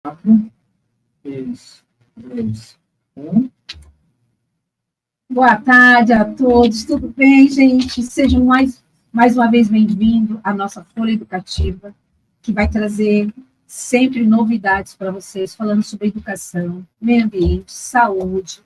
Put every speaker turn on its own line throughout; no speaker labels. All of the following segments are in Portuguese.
4, 3, 2, 1. Boa tarde a todos, tudo bem, gente? Sejam mais uma vez bem-vindos à nossa Folha Educativa, que vai trazer sempre novidades para vocês, falando sobre educação, meio ambiente, saúde,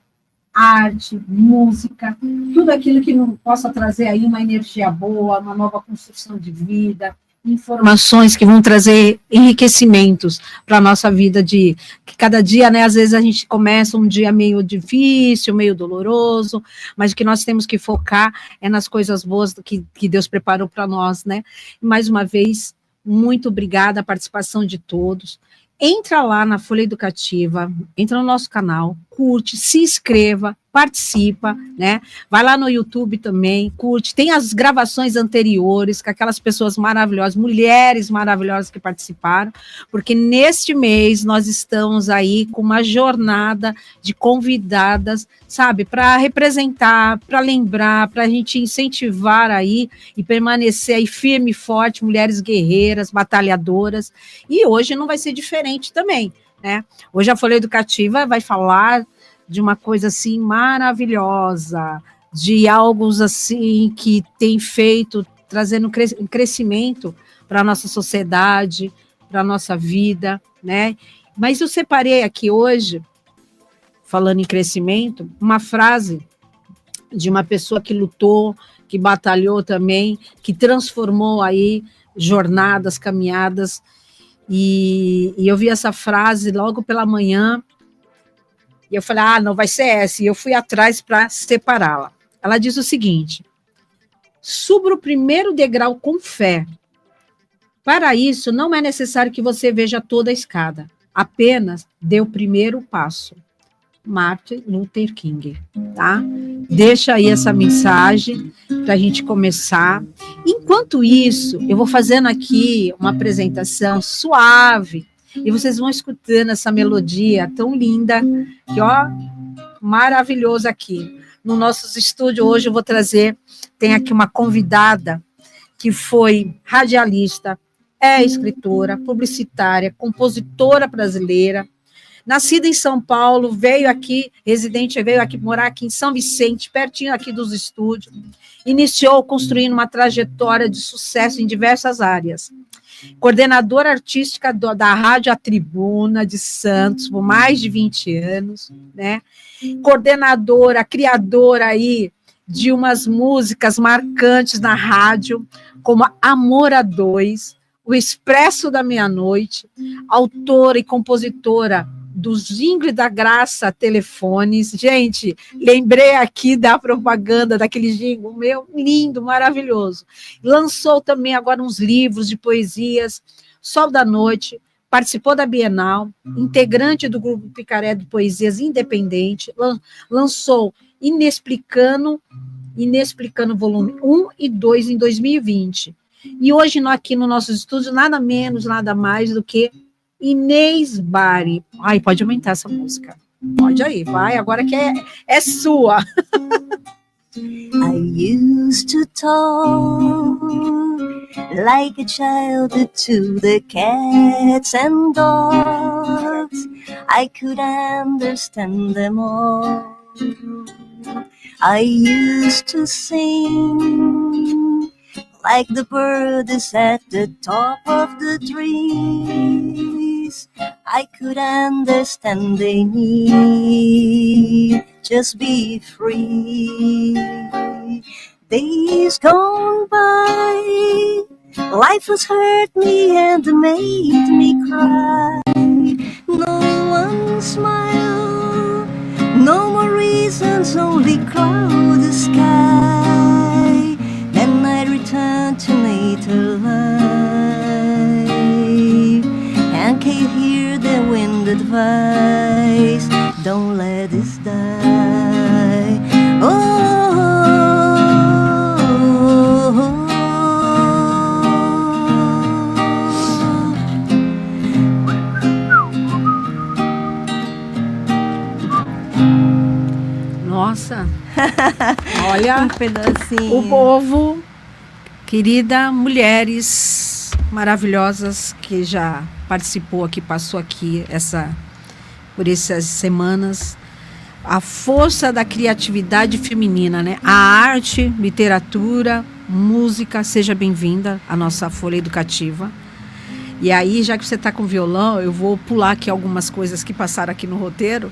arte, música, tudo aquilo que possa trazer aí uma energia boa, uma nova construção de vida, informações que vão trazer enriquecimentos para a nossa vida que cada dia, né, às vezes a gente começa um dia meio difícil, meio doloroso, mas o que nós temos que focar é nas coisas boas que Deus preparou para nós, né? Mais uma vez, muito obrigada a participação de todos. Entra lá na Folha Educativa, entra no nosso canal, curte, se inscreva, participa, né? Vai lá no YouTube também, curte, tem as gravações anteriores com aquelas pessoas maravilhosas, mulheres maravilhosas que participaram, porque neste mês nós estamos aí com uma jornada de convidadas, sabe, para representar, para lembrar, para a gente incentivar aí e permanecer aí firme e forte, mulheres guerreiras, batalhadoras, e hoje não vai ser diferente também, né? Hoje a Folha Educativa vai falar de uma coisa assim maravilhosa, de algo assim que tem feito, trazendo crescimento para a nossa sociedade, para a nossa vida, né? Mas eu separei aqui hoje, falando em crescimento, uma frase de uma pessoa que lutou, que batalhou também, que transformou aí jornadas, caminhadas, e eu vi essa frase logo pela manhã, e eu falei, não vai ser essa, e eu fui atrás para separá-la. Ela diz o seguinte: suba o primeiro degrau com fé. Para isso, não é necessário que você veja toda a escada, apenas dê o primeiro passo. Martin Luther King, tá? Deixa aí essa mensagem para a gente começar. Enquanto isso, eu vou fazendo aqui uma apresentação suave, e vocês vão escutando essa melodia tão linda, que, ó, maravilhoso aqui. No nosso estúdio hoje eu vou trazer, tem aqui uma convidada que foi radialista, é escritora, publicitária, compositora brasileira, nascida em São Paulo, veio aqui morar aqui em São Vicente, pertinho aqui dos estúdios, iniciou construindo uma trajetória de sucesso em diversas áreas. Coordenadora artística da Rádio A Tribuna de Santos, por mais de 20 anos, né? Coordenadora, criadora aí de umas músicas marcantes na rádio, como Amor a Dois, O Expresso da Meia-Noite, autora e compositora do Jingle da Graça Telefones. Gente, lembrei aqui da propaganda daquele jingle, meu, lindo, maravilhoso. Lançou também agora uns livros de poesias, Sol da Noite, participou da Bienal, integrante do grupo Picaré de Poesias Independente, lançou Inexplicando volume 1 e 2 em 2020. E hoje, aqui no nosso estúdio, nada menos, nada mais do que Inês Bari. Ai, pode aumentar essa música. Pode aí, vai, agora que é sua.
I used to talk like a child to the cats and dogs. I could understand them all. I used to sing like the birds at the top of the trees. I could understand they need just be free. Days gone by, life has hurt me and made me cry. No one smile, no more reasons, only cloud sky. Then I return to nature life and can hear the wind advise, don't let this die. Oh,
Nossa, olha,
um pedacinho.
O povo, querida, mulheres maravilhosas que já participou aqui, passou aqui por essas semanas, a força da criatividade feminina, né? A arte, literatura, música, seja bem-vinda à nossa Folha Educativa. E aí, já que você está com violão, eu vou pular aqui algumas coisas que passaram aqui no roteiro.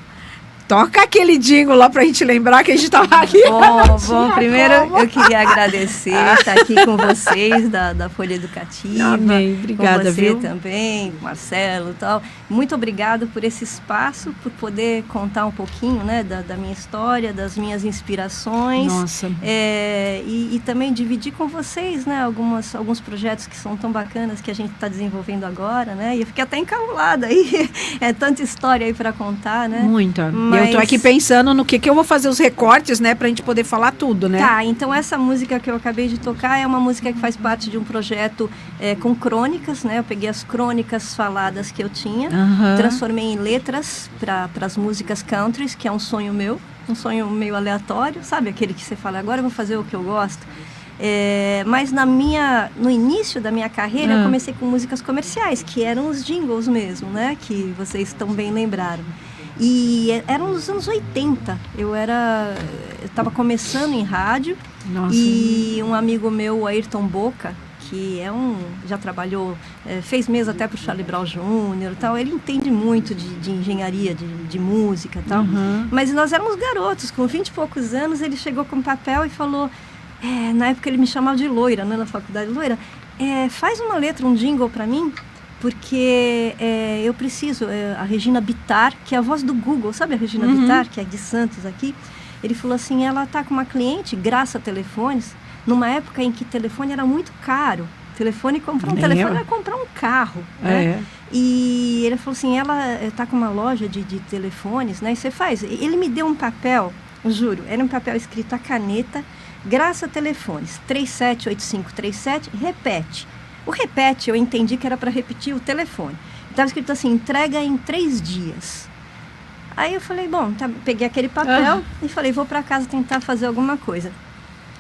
Toca aquele jingle lá pra gente lembrar que a gente estava aqui.
Bom, primeiro eu queria agradecer estar aqui com vocês da Folha Educativa.
Amém, obrigada,
com você
viu?
também, Marcelo e tal. Muito obrigado por esse espaço, por poder contar um pouquinho, né, da minha história, das minhas inspirações.
Nossa.
E também dividir com vocês, né, alguns projetos que são tão bacanas que a gente está desenvolvendo agora, né? E eu fiquei até encabulada aí. É tanta história aí para contar, né?
Muita. Eu tô aqui pensando no que eu vou fazer os recortes, né, pra gente poder falar tudo, né?
Tá, então essa música que eu acabei de tocar é uma música que faz parte de um projeto com crônicas, né? Eu peguei as crônicas faladas que eu tinha, transformei em letras para as músicas countries, que é um sonho meu, um sonho meio aleatório, sabe? Aquele que você fala, agora eu vou fazer o que eu gosto. Mas no início da minha carreira, eu comecei com músicas comerciais, que eram os jingles mesmo, né? Que vocês tão bem lembraram. E eram nos anos 80, eu estava começando em rádio. Nossa. E um amigo meu, o Ayrton Boca, que já trabalhou, fez mesa até para o Charlie Brown Jr. e tal, ele entende muito de engenharia, de música e tal. Mas nós éramos garotos, com 20 e poucos anos, ele chegou com um papel e falou, na época ele me chamava de loira, né, na faculdade, loira, faz uma letra, um jingle para mim, porque eu preciso, a Regina Bittar, que é a voz do Google, sabe a Regina Bittar, que é de Santos aqui, ele falou assim, ela está com uma cliente, Graça Telefones, numa época em que telefone era muito caro, comprar um telefone era comprar um carro, né? E ele falou assim, ela está com uma loja de telefones, né? E você faz, ele me deu um papel, juro, era um papel escrito a caneta, Graça Telefones, 378537, repete. O repete, eu entendi que era para repetir o telefone. Estava escrito assim, entrega em 3 dias. Aí eu falei, bom, peguei aquele papel e falei, vou para casa tentar fazer alguma coisa.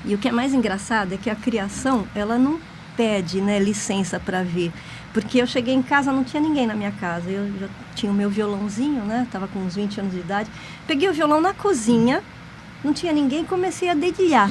E o que é mais engraçado é que a criação, ela não pede, né, licença para vir. Porque eu cheguei em casa, não tinha ninguém na minha casa. Eu já tinha o meu violãozinho, né, estava com uns 20 anos de idade. Peguei o violão na cozinha, não tinha ninguém e comecei a dedilhar.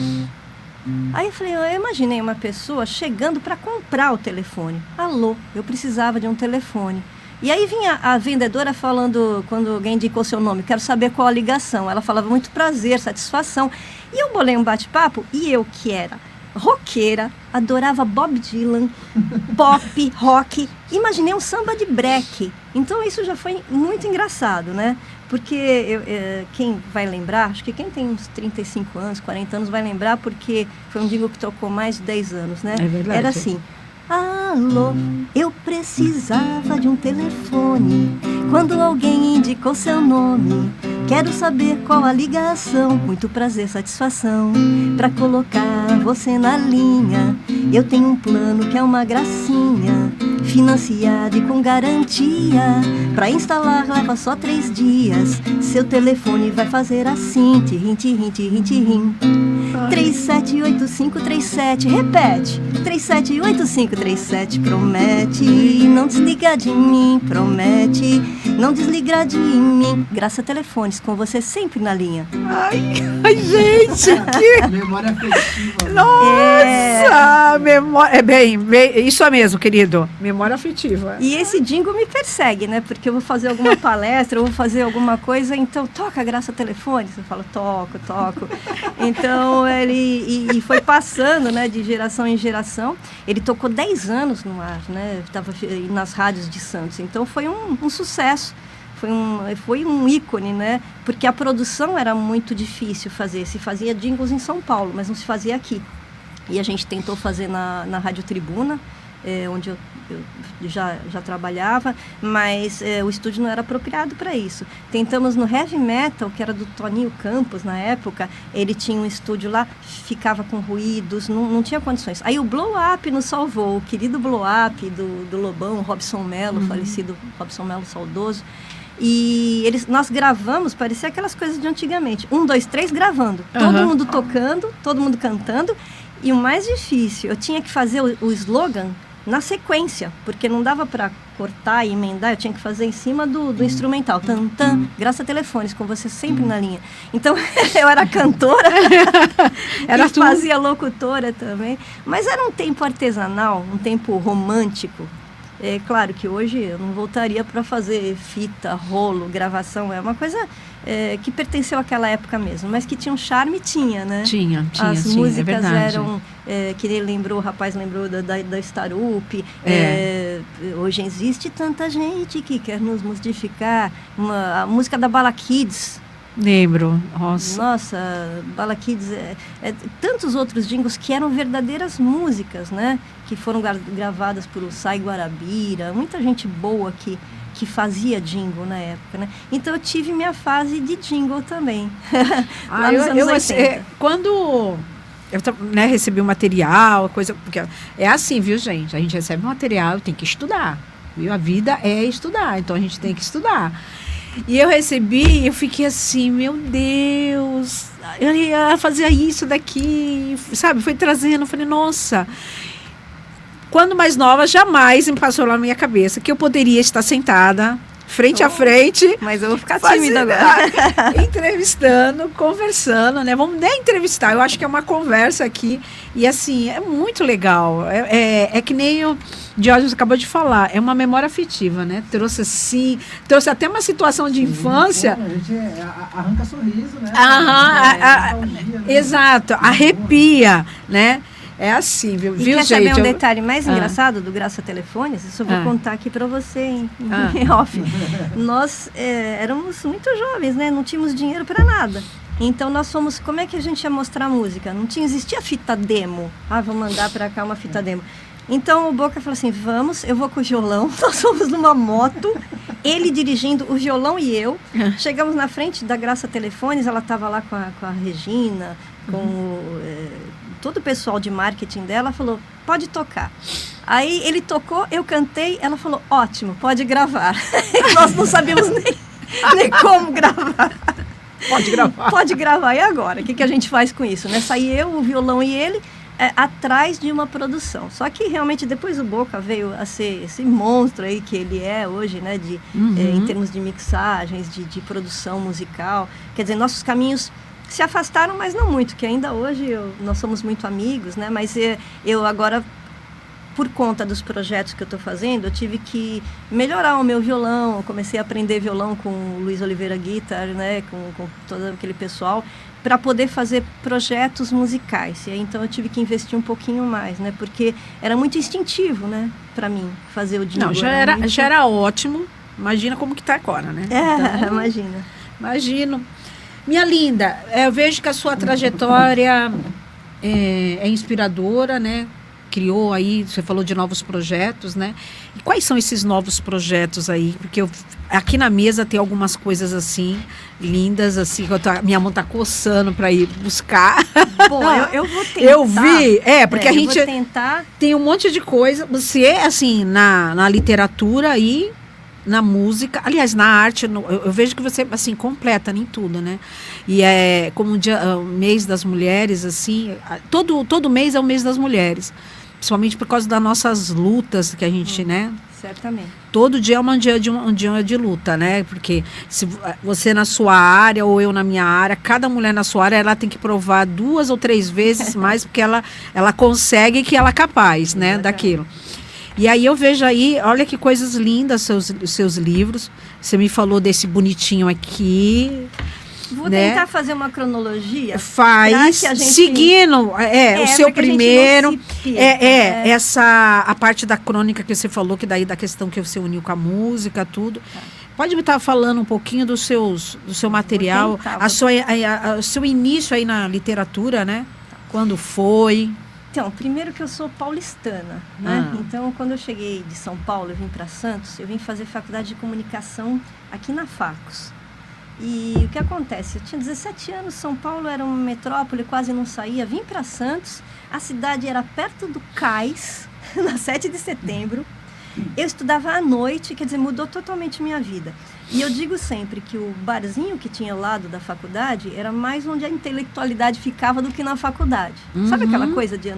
Aí eu falei, eu imaginei uma pessoa chegando para comprar o telefone. Alô, eu precisava de um telefone. E aí vinha a vendedora falando, quando alguém indicou seu nome, quero saber qual a ligação. Ela falava muito prazer, satisfação. E eu bolei um bate-papo, e eu que era roqueira, adorava Bob Dylan, pop, rock, imaginei um samba de break. Então isso já foi muito engraçado, né? Porque quem vai lembrar, acho que quem tem uns 35 anos, 40 anos vai lembrar, porque foi um jingle que tocou mais de 10 anos, né?
É verdade.
Era assim, Alô, eu precisava de um telefone quando alguém indicou seu nome. Quero saber qual a ligação, muito prazer, satisfação, pra colocar você na linha. Eu tenho um plano que é uma gracinha, financiado e com garantia. Pra instalar leva só 3 dias. Seu telefone vai fazer assim, tirim, tirim, tirim, tirim. 378537, repete. 378537, promete não desligar de mim, promete não desligar de mim. Graça Telefones, com você sempre na linha.
Ai, gente, que...
Memória afetiva.
Nossa, memória... bem, isso é mesmo, querido. Memória afetiva.
E esse jingle me persegue, né? Porque eu vou fazer alguma palestra, eu vou fazer alguma coisa, então toca Graça Telefones. Eu falo, toco. Então, ele foi passando, né, de geração em geração. Ele tocou 10 anos no ar, né? Estava nas rádios de Santos. Então, foi um sucesso. Foi um ícone, né? Porque a produção era muito difícil fazer. Se fazia jingles em São Paulo, mas não se fazia aqui. E a gente tentou fazer na Rádio Tribuna, onde eu já trabalhava, mas o estúdio não era apropriado para isso. Tentamos no Heavy Metal, que era do Toninho Campos na época, ele tinha um estúdio lá, ficava com ruídos, não tinha condições. Aí o Blow Up nos salvou, o querido Blow Up do Lobão, Robson Mello, falecido Robson Mello saudoso. E nós gravamos, parecia aquelas coisas de antigamente. 1, 2, 3, gravando. Todo mundo tocando, todo mundo cantando. E o mais difícil, eu tinha que fazer o slogan na sequência, porque não dava para cortar e emendar, eu tinha que fazer em cima do instrumental. Tan, Graça Telefones, com você sempre na linha. Então, eu era cantora e fazia locutora também. Mas era um tempo artesanal, um tempo romântico. É claro que hoje eu não voltaria para fazer fita, rolo, gravação. É uma coisa que pertenceu àquela época mesmo, mas que tinha um charme, tinha, né?
Tinha,
As
sim,
músicas
é
eram, que ele lembrou, o rapaz lembrou da Starup. Hoje existe tanta gente que quer nos modificar. A música da Bala Kids.
Lembro,
Nossa, Bala Kids, tantos outros jingles que eram verdadeiras músicas, né? Que foram gravadas por o Sai Guarabira, muita gente boa que fazia jingle na época, né? Então eu tive minha fase de jingle também. Lá nos anos 80.
Quando eu recebi o material, coisa, porque é assim, viu, gente? A gente recebe o material e tem que estudar, viu? A vida é estudar, então a gente tem que estudar. E eu recebi, eu fiquei assim, meu Deus, eu ia fazer isso daqui, sabe? Foi trazendo, eu falei, nossa. Quando mais nova, jamais me passou na minha cabeça que eu poderia estar sentada, frente a frente.
Mas eu vou ficar tímida agora.
Entrevistando, conversando, né? Vamos nem entrevistar, eu acho que é uma conversa aqui. E assim, é muito legal. É que nem o Diógenes acabou de falar, é uma memória afetiva, né? Trouxe até uma situação de infância.
A gente arranca sorriso, né?
Exato, arrepia, né? É assim, viu,
quer
gente?
Saber um detalhe mais engraçado do Graça Telefones? Eu só vou contar aqui para você em off. Nós éramos muito jovens, né? Não tínhamos dinheiro para nada. Então nós fomos, como é que a gente ia mostrar a música? Não existia fita demo. Vou mandar para cá uma fita demo. Então o Boca falou assim, vamos, eu vou com o violão, nós fomos numa moto, ele dirigindo, o violão e eu. Chegamos na frente da Graça Telefones, ela estava lá com a Regina, com todo o pessoal de marketing dela, falou, pode tocar. Aí ele tocou, eu cantei, ela falou, ótimo, pode gravar. Nós não sabíamos nem como gravar.
Pode gravar.
Pode gravar, e agora? O que a gente faz com isso? Né? Saí eu, o violão e ele, atrás de uma produção. Só que realmente depois o Boca veio a ser esse monstro aí que ele é hoje, né? Em termos de mixagens, de produção musical. Quer dizer, nossos caminhos se afastaram, mas não muito, que ainda hoje nós somos muito amigos, né? Mas eu agora, por conta dos projetos que eu estou fazendo, eu tive que melhorar o meu violão. Eu comecei a aprender violão com o Luiz Oliveira Guitar, né? Com todo aquele pessoal, para poder fazer projetos musicais. E aí, então eu tive que investir um pouquinho mais, né? Porque era muito instintivo, né? Para mim, fazer o jingle.
Não, já era ótimo. Imagina como que tá agora, né?
Então,
Imagino. Minha linda, eu vejo que a sua trajetória é inspiradora, né? criou aí, você falou de novos projetos, né? E quais são esses novos projetos aí? Porque aqui na mesa tem algumas coisas assim, lindas, assim, que minha mão tá coçando para ir buscar.
Bom, eu vou tentar.
Eu vi, porque a gente
eu vou tentar.
tem um monte de coisa. Você, assim, na literatura e na música, aliás, na arte, eu vejo que você, assim, completa em tudo, né? E é como o mês das mulheres, assim, todo mês é o mês das mulheres. Principalmente por causa das nossas lutas que a gente, né?
Certamente.
Todo dia é um dia de luta, né? Porque se você na sua área ou eu na minha área, cada mulher na sua área, ela tem que provar 2 ou 3 vezes mais, porque ela consegue que ela é capaz, né? Daquilo. E aí eu vejo aí, olha que coisas lindas os seus livros. Você me falou desse bonitinho aqui.
Vou
né?
tentar fazer uma cronologia.
Faz, seguindo o seu primeiro. A parte da crônica que você falou, que daí da questão que você uniu com a música, tudo. Tá. Pode me estar falando um pouquinho do seu material, o seu início aí na literatura, né? Tá. Quando foi?
Então, primeiro que eu sou paulistana, né? Então, quando eu cheguei de São Paulo, eu vim para Santos, eu vim fazer faculdade de comunicação aqui na Facos. E o que acontece? Eu tinha 17 anos, São Paulo era uma metrópole, quase não saía, vim para Santos, a cidade era perto do Cais, na 7 de setembro. Eu estudava à noite, quer dizer, mudou totalmente minha vida. E eu digo sempre que o barzinho que tinha ao lado da faculdade era mais onde a intelectualidade ficava do que na faculdade. Sabe aquela coisa de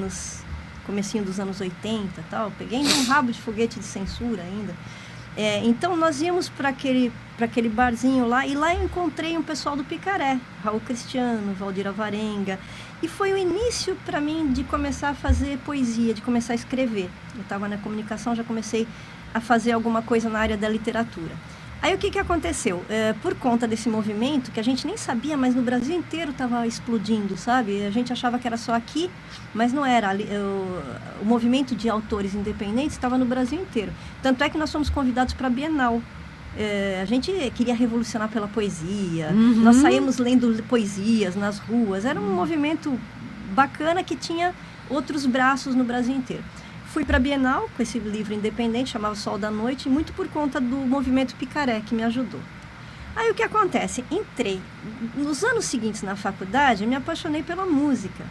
comecinho dos anos 80 e tal? Peguei ainda um rabo de foguete de censura ainda. Então nós íamos para aquele barzinho lá, e lá eu encontrei um pessoal do Picaré, Raul Cristiano, Valdir Alvarenga, e foi o início para mim de começar a fazer poesia, de começar a escrever. Eu estava na comunicação, já comecei a fazer alguma coisa na área da literatura. Aí o que aconteceu? Por conta desse movimento, que a gente nem sabia, mas no Brasil inteiro estava explodindo, sabe? A gente achava que era só aqui, mas não era. O movimento de autores independentes estava no Brasil inteiro. Tanto é que nós fomos convidados para a Bienal. A gente queria revolucionar pela poesia, nós saímos lendo poesias nas ruas. Era um movimento bacana que tinha outros braços no Brasil inteiro. Fui para a Bienal com esse livro independente, chamava Sol da Noite, muito por conta do movimento Picaré, que me ajudou. Aí o que acontece? Entrei. Nos anos seguintes na faculdade, eu me apaixonei pela música,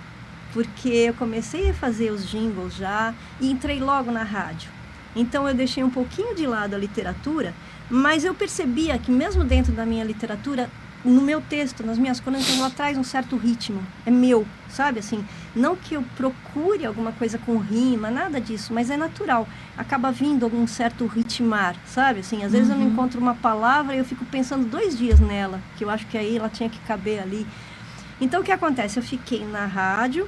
porque eu comecei a fazer os jingles já e entrei logo na rádio. Então eu deixei um pouquinho de lado a literatura, mas eu percebia que mesmo dentro da minha literatura, no meu texto, nas minhas crônicas, ela traz um certo ritmo. É meu, sabe? Assim, não que eu procure alguma coisa com rima, nada disso, mas é natural. Acaba vindo algum certo ritmar, sabe? Assim, às vezes eu não encontro uma palavra e eu fico pensando 2 dias nela, que eu acho que aí ela tinha que caber ali. Então, o que acontece? Eu fiquei na rádio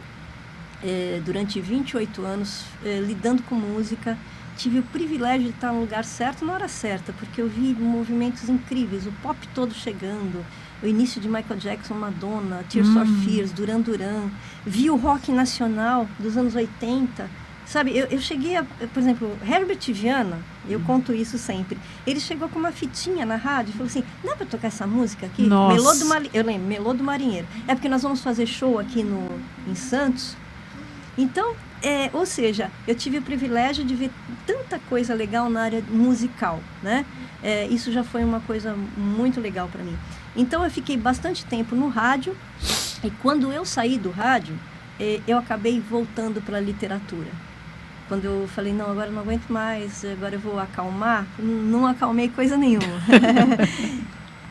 durante 28 anos, lidando com música. Tive o privilégio de estar no lugar certo na hora certa, porque eu vi movimentos incríveis, o pop todo chegando, o início de Michael Jackson, Madonna, Tears for Fears, Duran Duran, vi o rock nacional dos anos 80, sabe? Eu cheguei a, por exemplo, Herbert Viana, eu conto isso sempre, ele chegou com uma fitinha na rádio e falou assim, dá para tocar essa música aqui? Eu lembro, Melô do Marinheiro. É porque nós vamos fazer show aqui em Santos. Então, ou seja, eu tive o privilégio de ver tanta coisa legal na área musical, né? Isso já foi uma coisa muito legal para mim. Então, eu fiquei bastante tempo no rádio, e quando eu saí do rádio, eu acabei voltando para a literatura. Quando eu falei, não, agora eu não aguento mais, agora eu vou acalmar, não acalmei coisa nenhuma.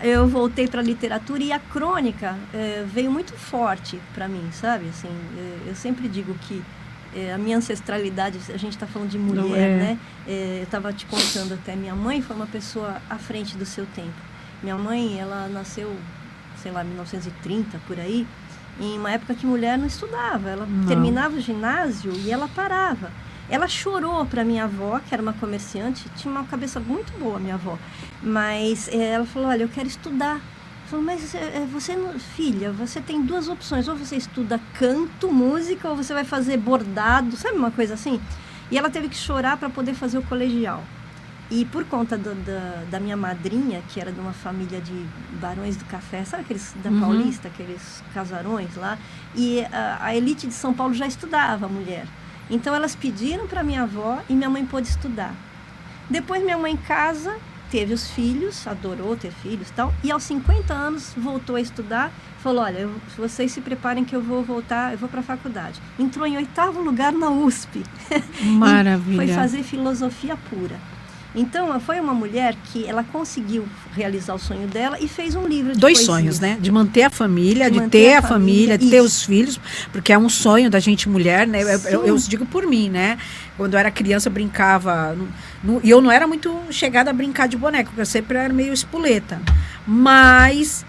Eu voltei para a literatura e a crônica veio muito forte para mim, sabe? Assim, eu sempre digo que a minha ancestralidade, a gente está falando de mulher, né? Eu estava te contando até, minha mãe foi uma pessoa à frente do seu tempo. Minha mãe, ela nasceu, sei lá, 1930, por aí, em uma época que mulher não estudava. Ela terminava o ginásio e ela parava. Ela chorou para minha avó, que era uma comerciante, tinha uma cabeça muito boa, minha avó. Mas ela falou, olha, eu quero estudar. Falou, mas filha, você tem 2 opções. Ou você estuda canto, música, ou você vai fazer bordado, sabe uma coisa assim? E ela teve que chorar para poder fazer o colegial. E por conta da minha madrinha, que era de uma família de barões do café, sabe aqueles da Paulista, aqueles casarões lá? E a elite de São Paulo já estudava mulher. Então elas pediram para minha avó e minha mãe pôde estudar. Depois minha mãe em casa teve os filhos, adorou ter filhos e tal, e aos 50 anos voltou a estudar, falou, olha, vocês se preparem que eu vou voltar, eu vou para a faculdade. Entrou em 8º lugar na USP.
Maravilha.
Foi fazer filosofia pura. Então, foi uma mulher que ela conseguiu realizar o sonho dela e fez um livro de
2
poesias.
sonhos, né? De manter a família, de
manter
ter
a
a família, de ter
isso.
os filhos, porque é um sonho da gente mulher, né? Eu
Sim.
digo por mim, né? Quando eu era criança, eu brincava... e eu não era muito chegada a brincar de boneca, porque eu sempre era meio espoleta. Mas...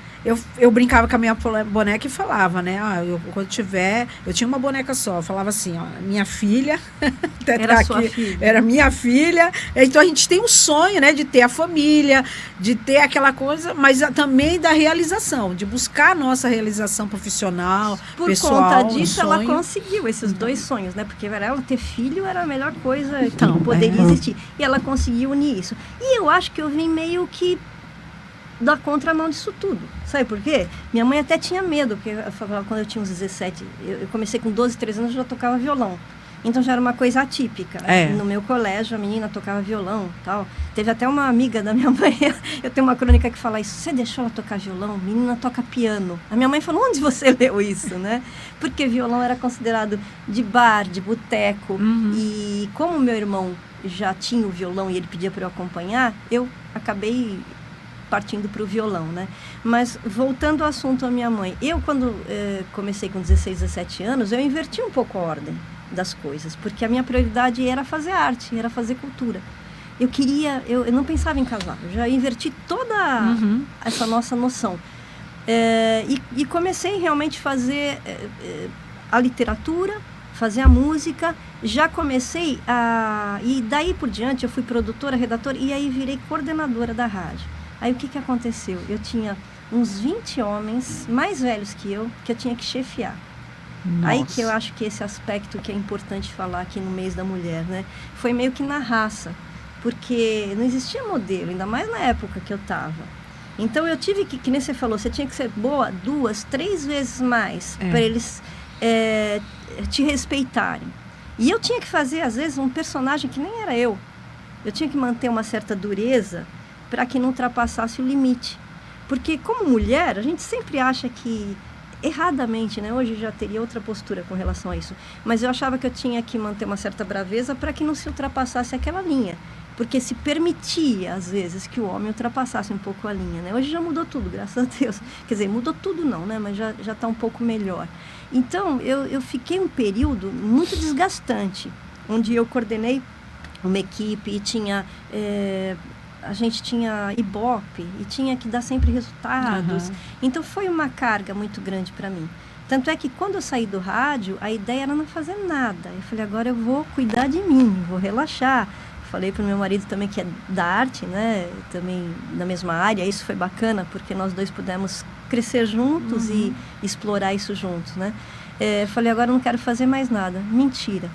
Eu brincava com a minha boneca e falava, né? Quando tiver... Eu tinha uma boneca só. Eu falava assim, ó, minha filha...
Era sua filha.
Era minha filha. Então, a gente tem um sonho, né? De ter a família, de ter aquela coisa, mas também da realização, de buscar a nossa realização profissional,
Por
pessoal.
conta disso,
um
ela
sonho.
conseguiu esses 2 sonhos, né? Porque para ela ter filho era a melhor coisa
Então,
que poderia existir. E ela conseguiu unir isso. E eu acho que eu vim meio que da contramão disso tudo. Sabe por quê? Minha mãe até tinha medo, porque eu falava, quando eu tinha uns 17, eu comecei com 12, 13 anos, eu já tocava violão. Então já era uma coisa atípica. No meu colégio, a menina tocava violão e tal. Teve até uma amiga da minha mãe, eu tenho uma crônica que fala isso, você deixou ela tocar violão? Menina toca piano. A minha mãe falou, onde você leu isso, né? Porque violão era considerado de bar, de boteco. E como meu irmão já tinha o violão e ele pedia para eu acompanhar, eu acabei partindo para o violão, né? Mas voltando ao assunto da minha mãe, eu quando comecei com 16, 17 anos, eu inverti um pouco a ordem das coisas, porque a minha prioridade era fazer arte, era fazer cultura. Eu não pensava em casar, eu já inverti toda essa nossa noção. E comecei realmente a fazer a literatura, fazer a música, já comecei e daí por diante eu fui produtora, redatora, e aí virei coordenadora da rádio. Aí o que aconteceu? Eu tinha uns 20 homens mais velhos que eu tinha que chefiar.
Nossa.
Aí que eu acho que esse aspecto que é importante falar aqui no mês da mulher, né? Foi meio que na raça, porque não existia modelo, ainda mais na época que eu estava. Então eu tive que nem você falou, você tinha que ser boa 2, 3 vezes mais para eles te respeitarem. E eu tinha que fazer, às vezes, um personagem que nem era eu. Eu tinha que manter uma certa dureza para que não ultrapassasse o limite. Porque, como mulher, a gente sempre acha que, erradamente, né? Hoje já teria outra postura com relação a isso, mas eu achava que eu tinha que manter uma certa braveza para que não se ultrapassasse aquela linha. Porque se permitia, às vezes, que o homem ultrapassasse um pouco a linha, né? Hoje já mudou tudo, graças a Deus. Quer dizer, mudou tudo não, né? Mas já está um pouco melhor. Então, eu fiquei um período muito desgastante, onde eu coordenei uma equipe e tinha... a gente tinha Ibope e tinha que dar sempre resultados. Então, foi uma carga muito grande para mim. Tanto é que, quando eu saí do rádio, a ideia era não fazer nada. Eu falei, agora eu vou cuidar de mim, vou relaxar. Falei para o meu marido também, que é da arte, né? Também na mesma área. Isso foi bacana, porque nós dois pudemos crescer juntos e explorar isso juntos, né? Falei, agora eu não quero fazer mais nada. Mentira.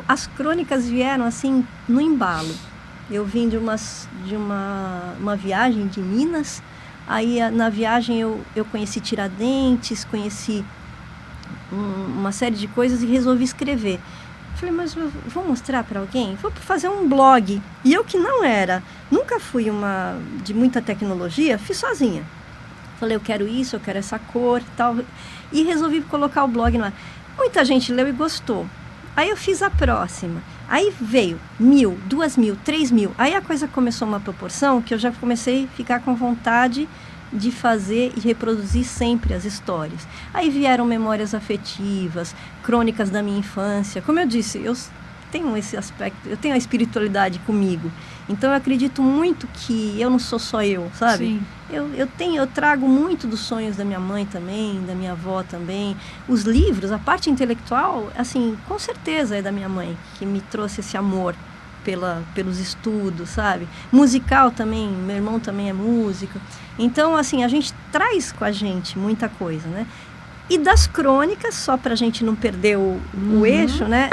As crônicas vieram assim, no embalo. Eu vim de uma viagem de Minas. Aí, na viagem, eu conheci Tiradentes, conheci uma série de coisas e resolvi escrever. Falei, mas eu vou mostrar para alguém? Vou fazer um blog. E eu que nunca fui de muita tecnologia, fiz sozinha. Falei, eu quero isso, eu quero essa cor e tal. E resolvi colocar o blog lá. Muita gente leu e gostou. Aí eu fiz a próxima. Aí veio 1.000, 2.000, 3.000. Aí a coisa começou uma proporção que eu já comecei a ficar com vontade de fazer e reproduzir sempre as histórias. Aí vieram memórias afetivas, crônicas da minha infância. Como eu disse, eu tenho esse aspecto, eu tenho a espiritualidade comigo. Então eu acredito muito que eu não sou só eu, sabe?
Sim.
Eu trago muito dos sonhos da minha mãe também, da minha avó também. Os livros, a parte intelectual, assim, com certeza é da minha mãe, que me trouxe esse amor pelos estudos, sabe? Musical também, meu irmão também é músico. Então, assim, a gente traz com a gente muita coisa, né? E das crônicas, só para a gente não perder o eixo, né?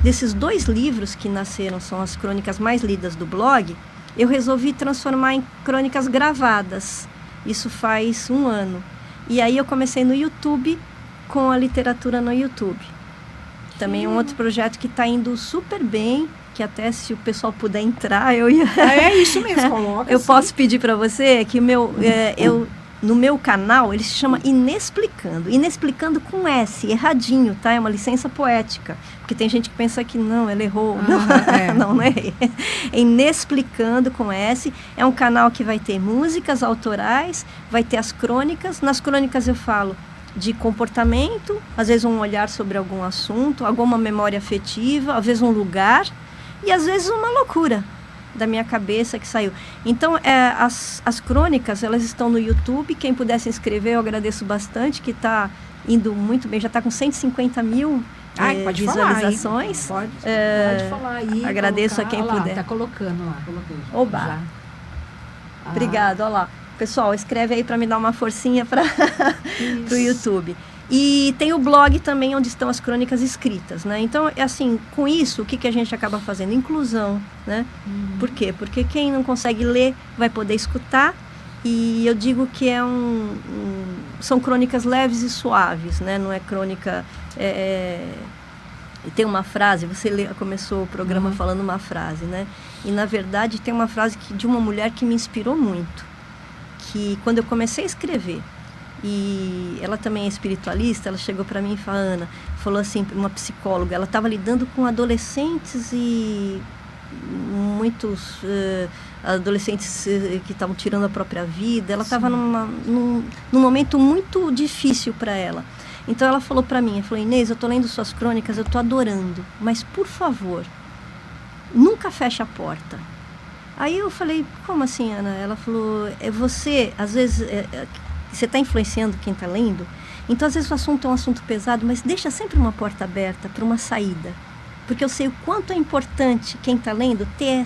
Desses 2 livros que nasceram, são as crônicas mais lidas do blog, eu resolvi transformar em crônicas gravadas. Isso faz 1 ano. E aí eu comecei no YouTube, com a literatura no YouTube. Também é um outro projeto que está indo super bem, que até se o pessoal puder entrar, eu ia...
É isso mesmo, coloca.
Eu posso pedir para você que no meu canal, ele se chama Inexplicando. Inexplicando com S, erradinho, tá? É uma licença poética. Porque tem gente que pensa que não, ela errou. Não é. É Inexplicando com S. É um canal que vai ter músicas autorais, vai ter as crônicas. Nas crônicas eu falo de comportamento, às vezes um olhar sobre algum assunto, alguma memória afetiva, às vezes um lugar e às vezes uma loucura da minha cabeça que saiu. Então, as crônicas, elas estão no YouTube. Quem puder se inscrever, eu agradeço bastante, que está indo muito bem. Já está com 150 mil visualizações.
Falar, pode falar aí.
Agradeço a quem puder.
Está colocando lá.
Oba! Obrigado, olha lá. Pessoal, escreve aí para me dar uma forcinha para o YouTube. E tem o blog também, onde estão as crônicas escritas, né? Então, assim, com isso, o que a gente acaba fazendo? Inclusão, né? Por quê? Porque quem não consegue ler vai poder escutar. E eu digo que são crônicas leves e suaves, né? Não é crônica... Tem uma frase, você começou o programa falando uma frase, né? E, na verdade, tem uma frase de uma mulher que me inspirou muito. Que, quando eu comecei a escrever, e ela também é espiritualista, ela chegou para mim e falou assim, uma psicóloga, ela estava lidando com adolescentes e muitos adolescentes que estavam tirando a própria vida. Ela estava num momento muito difícil para ela. Então ela falou para mim, Inês, eu estou lendo suas crônicas, eu estou adorando, mas por favor, nunca feche a porta. Aí eu falei, como assim, Ana? Ela falou, você, às vezes, você está influenciando quem está lendo, então às vezes o assunto é um assunto pesado, mas deixa sempre uma porta aberta para uma saída. Porque eu sei o quanto é importante quem está lendo ter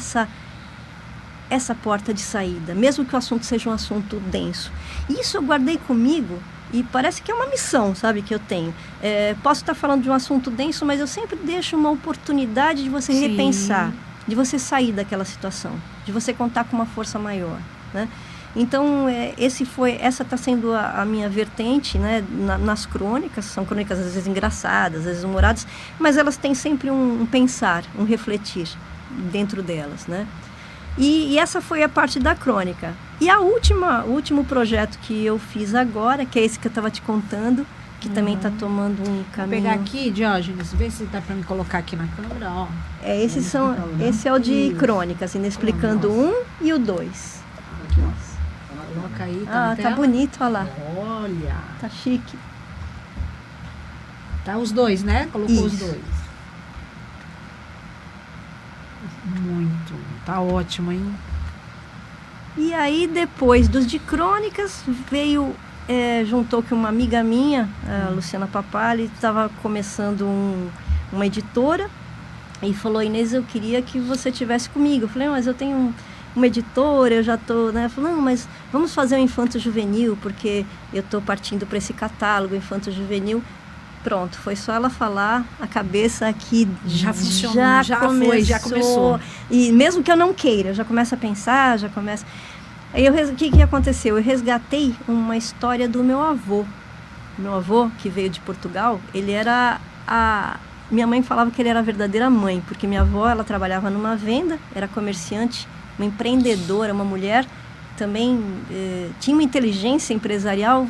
essa porta de saída, mesmo que o assunto seja um assunto denso. E isso eu guardei comigo e parece que é uma missão, sabe, que eu tenho. Posso estar falando de um assunto denso, mas eu sempre deixo uma oportunidade de você repensar, de você sair daquela situação, de você contar com uma força maior, né? Então, essa está sendo a minha vertente, né, nas crônicas. São crônicas às vezes engraçadas, às vezes humoradas, mas elas têm sempre um pensar, um refletir dentro delas, né? E essa foi a parte da crônica. E o último projeto que eu fiz agora, que é esse que eu estava te contando, que também está tomando um caminho...
Vou pegar aqui, Diógenes, vê se dá para me colocar aqui na câmera, ó.
Esse é o de crônicas, Inexplicando 1 e o 2.
Aqui, ó.
Coloca aí, tá
tá bonito, olha lá.
Olha.
Tá chique.
Tá os dois, né? Colocou
Isso.
os dois. Muito. Tá ótimo, hein?
E aí, depois dos de crônicas, veio... juntou que uma amiga minha, a Luciana Papali, estava começando uma editora e falou, Inês, eu queria que você estivesse comigo. Eu falei, mas eu tenho uma editora, eu já estou, né? Ela falou, não, mas vamos fazer um Infanto Juvenil, porque eu estou partindo para esse catálogo Infanto Juvenil. Pronto, foi só ela falar, a cabeça aqui
já funcionou, já começou.
E mesmo que eu não queira, eu já começo a pensar, Aí o que aconteceu? Eu resgatei uma história do meu avô. Meu avô, que veio de Portugal, ele era minha mãe falava que ele era a verdadeira mãe, porque minha avó, ela trabalhava numa venda, era comerciante, uma empreendedora, uma mulher, também tinha uma inteligência empresarial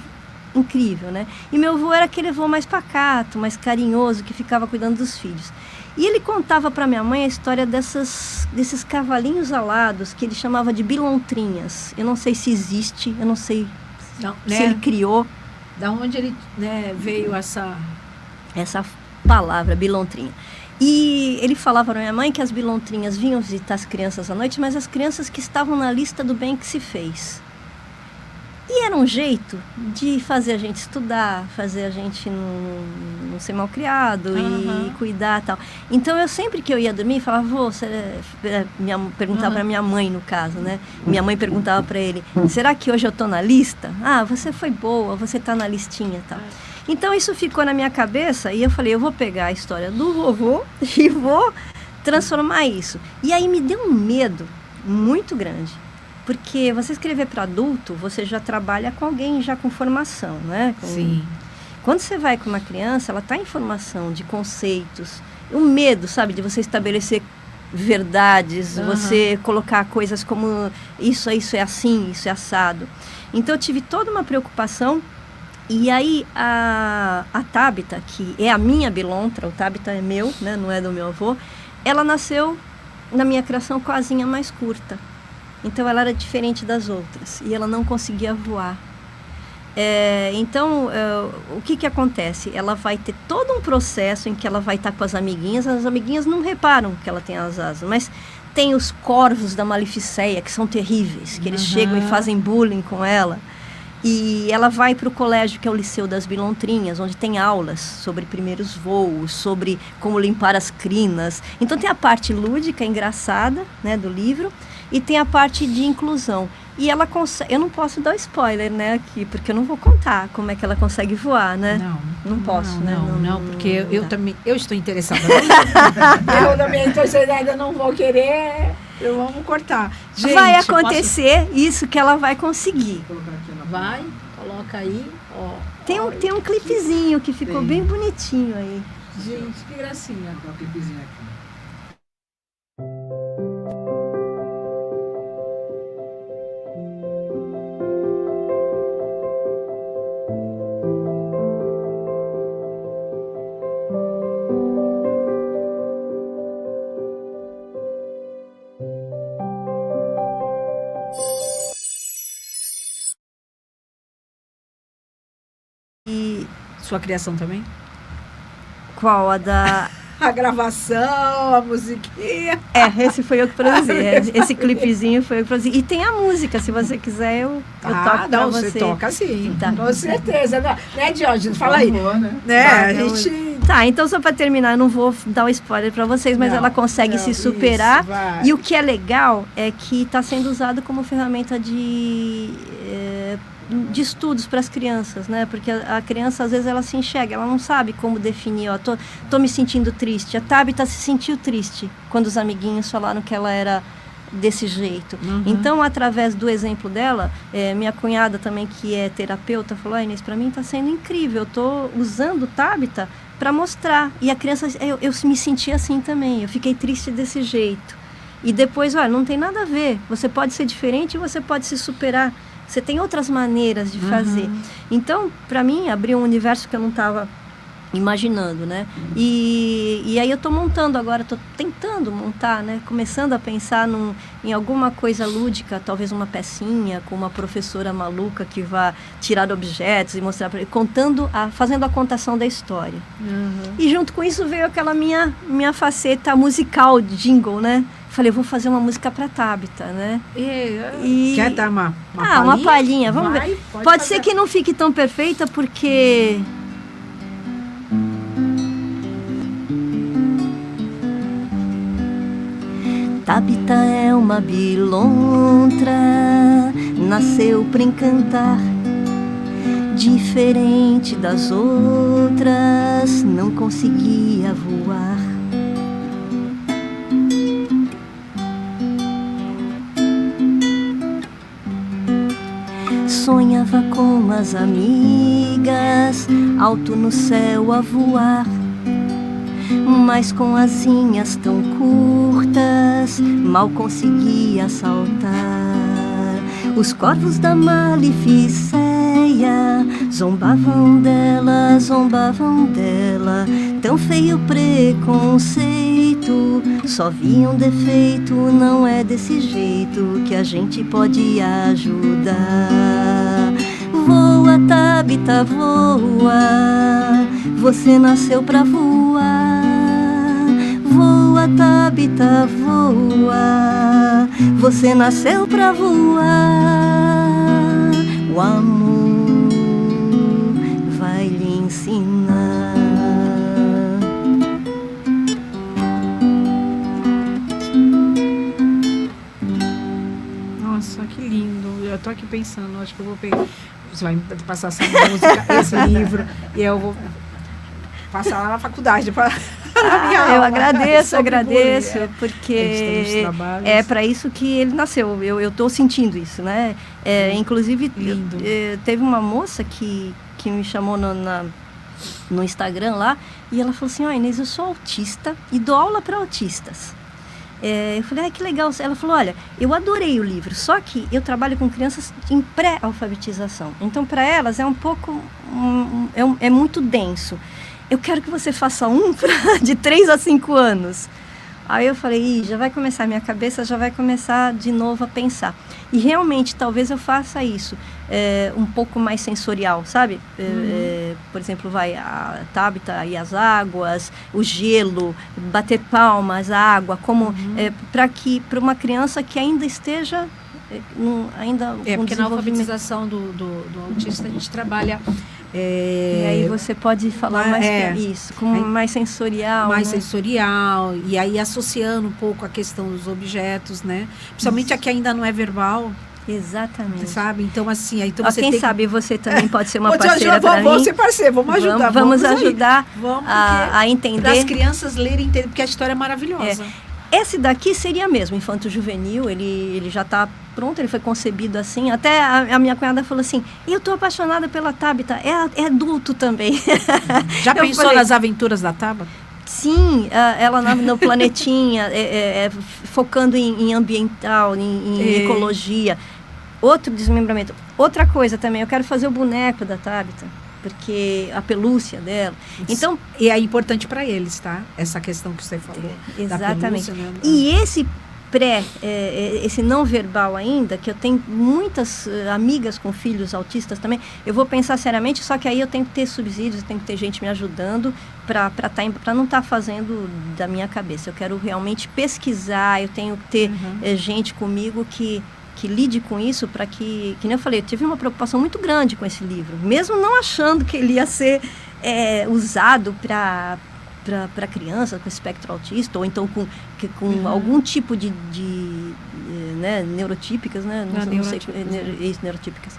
incrível, né? E meu avô era aquele avô mais pacato, mais carinhoso, que ficava cuidando dos filhos. E ele contava para minha mãe a história desses cavalinhos alados, que ele chamava de bilontrinhas. Eu não sei se existe, eu não sei se ele criou.
Da onde ele, né, veio essa
palavra, bilontrinha. E ele falava para minha mãe que as bilontrinhas vinham visitar as crianças à noite, mas as crianças que estavam na lista do bem que se fez. E era um jeito de fazer a gente estudar, fazer a gente não ser malcriado e cuidar e tal. Então, eu sempre que eu ia dormir, falava, perguntava para minha mãe, no caso, né? Minha mãe perguntava para ele, será que hoje eu estou na lista? Ah, você foi boa, você está na listinha e tal. Então, isso ficou na minha cabeça e eu falei, eu vou pegar a história do vovô e vou transformar isso. E aí me deu um medo muito grande. Porque você escrever para adulto, você já trabalha com alguém já com formação, né?
Sim.
Quando você vai com uma criança, ela está em formação de conceitos, o medo, sabe, de você estabelecer verdades, você colocar coisas como isso é assim, isso é assado. Então eu tive toda uma preocupação. E aí a Tabita, que é a minha bilontra, o Tabita é meu, né, não é do meu avô, ela nasceu na minha criação com a asinha mais curta. Então ela era diferente das outras e ela não conseguia voar. Então, o que acontece? Ela vai ter todo um processo em que ela vai estar com as amiguinhas não reparam que ela tem as asas, mas tem os corvos da Maleficéia, que são terríveis, que eles chegam e fazem bullying com ela. E ela vai para o colégio, que é o Liceu das Bilontrinhas, onde tem aulas sobre primeiros voos, sobre como limpar as crinas. Então tem a parte lúdica, engraçada, né, do livro, e tem a parte de inclusão. E ela consegue... Eu não posso dar spoiler, né, aqui, porque eu não vou contar como é que ela consegue voar, né?
Não
posso, né?
Não, porque eu também... Eu estou interessada. Eu também estou interessada, não vou querer... Vamos cortar. Gente,
vai acontecer isso que ela vai conseguir.
Vai, coloca aí. Ó,
tem um clipezinho que ficou bem bonitinho aí.
Gente, que gracinha.
Dá um clipezinho aqui.
E
sua criação também?
qual? A da...
A gravação, a musiquinha.
Esse foi eu que produzi. Esse clipezinho foi eu que produzi. E tem a música, se você quiser, eu toco pra você.
Você toca sim.
Tá.
Com certeza. Né, Diógenes? Fala aí.
Boa, né?
A
então,
gente...
Tá, então só para terminar, eu não vou dar o spoiler para vocês, mas ela consegue se superar.
Isso,
e o que é legal é que está sendo usado como ferramenta de estudos para as crianças, né? Porque a criança, às vezes, ela se enxerga, ela não sabe como definir, ó, tô me sentindo triste. A Tabita se sentiu triste quando os amiguinhos falaram que ela era desse jeito. Então, através do exemplo dela, minha cunhada também, que é terapeuta, falou: Inês, para mim está sendo incrível, eu estou usando Tabita para mostrar. E a criança, eu me senti assim também, eu fiquei triste desse jeito. E depois, olha, não tem nada a ver, você pode ser diferente e você pode se superar. Você tem outras maneiras de fazer. Então, para mim, abriu um universo que eu não estava imaginando, né? E aí eu estou montando agora, estou tentando montar, né? Começando a pensar em alguma coisa lúdica, talvez uma pecinha com uma professora maluca que vá tirar objetos e mostrar para ele, fazendo a contação da história. E junto com isso veio aquela minha faceta musical, jingle, né? Falei, vou fazer uma música para Tabita, né?
Quer dar uma palhinha?
Uma palhinha, vamos ver. Pode ser que não fique tão perfeita, porque... Tabita é uma bilontra, nasceu pra encantar. Diferente das outras, não conseguia voar. Sonhava com as amigas, alto no céu a voar. Mas com asinhas tão curtas, mal conseguia saltar. Os corvos da Maleficéia zombavam dela, tão feio preconceito. Só viam defeito, não é desse jeito que a gente pode ajudar. Voa, Tabita, voa, você nasceu pra voar. Voa, Tabita, voa, você nasceu pra voar. O amor vai lhe ensinar.
Nossa, que lindo. Eu tô aqui pensando, acho que eu vou pegar... Você vai passar essa música, esse livro, e eu vou passar lá na faculdade para...
Eu agradeço, porque é para isso que ele nasceu. Eu estou sentindo isso, né? Inclusive, teve uma moça que me chamou no Instagram lá, e ela falou assim, Inês, eu sou autista e dou aula para autistas. Eu falei, que legal. Ela falou, olha, eu adorei o livro, só que eu trabalho com crianças em pré-alfabetização. Então, para elas é um pouco, é muito denso. Eu quero que você faça de 3 a 5 anos. Aí eu falei, já vai começar, minha cabeça já vai começar de novo a pensar. E realmente, talvez eu faça isso, um pouco mais sensorial, sabe? Por exemplo, a Tabita e as águas, o gelo, bater palmas, a água, como para uma criança que ainda esteja ainda
porque na alfabetização do autista a gente trabalha.
E aí você pode falar mais isso, como mais sensorial.
Mais
né?
sensorial, e aí associando um pouco a questão dos objetos, né? Principalmente a que ainda não é verbal.
Exatamente.
Sabe? Então, assim, então
você quem sabe você também pode ser uma
parceira
para mim.
Vamos ser parceiro, vamos ajudar.
Vamos ajudar a entender.
Para as crianças lerem, entender, porque a história é maravilhosa.
Esse daqui seria mesmo, infanto-juvenil, ele já está pronto, ele foi concebido assim. Até a minha cunhada falou assim, eu estou apaixonada pela Tabita, é adulto também.
Já pensou nas aventuras da Tabita?
Sim, ela no planetinha, focando em ambiental, em ecologia. Outro desmembramento. Outra coisa também, eu quero fazer o boneco da Tabita. Porque a pelúcia dela. Então,
e é importante para eles, tá? Essa questão que você falou.
Exatamente.
Da pelúcia, né?
E esse esse não verbal ainda, que eu tenho muitas amigas com filhos autistas também, eu vou pensar seriamente, só que aí eu tenho que ter subsídios, eu tenho que ter gente me ajudando para não estar fazendo da minha cabeça. Eu quero realmente pesquisar, eu tenho que ter gente comigo que lide com isso, para que nem eu falei, eu tive uma preocupação muito grande com esse livro, mesmo não achando que ele ia ser usado para criança com espectro autista, ou então com algum tipo de neurotípicas, né? Não sei, neurotípicas.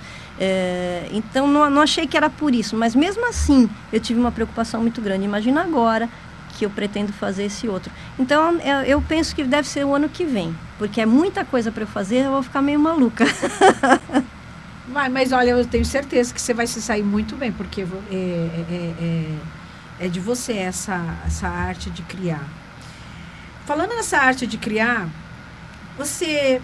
Então, não achei que era por isso, mas mesmo assim, eu tive uma preocupação muito grande. Imagina agora que eu pretendo fazer esse outro. Então, eu penso que deve ser o ano que vem, porque é muita coisa para eu fazer, eu vou ficar meio maluca.
Mas olha, eu tenho certeza que você vai se sair muito bem, porque é de você essa arte de criar. Falando nessa arte de criar, você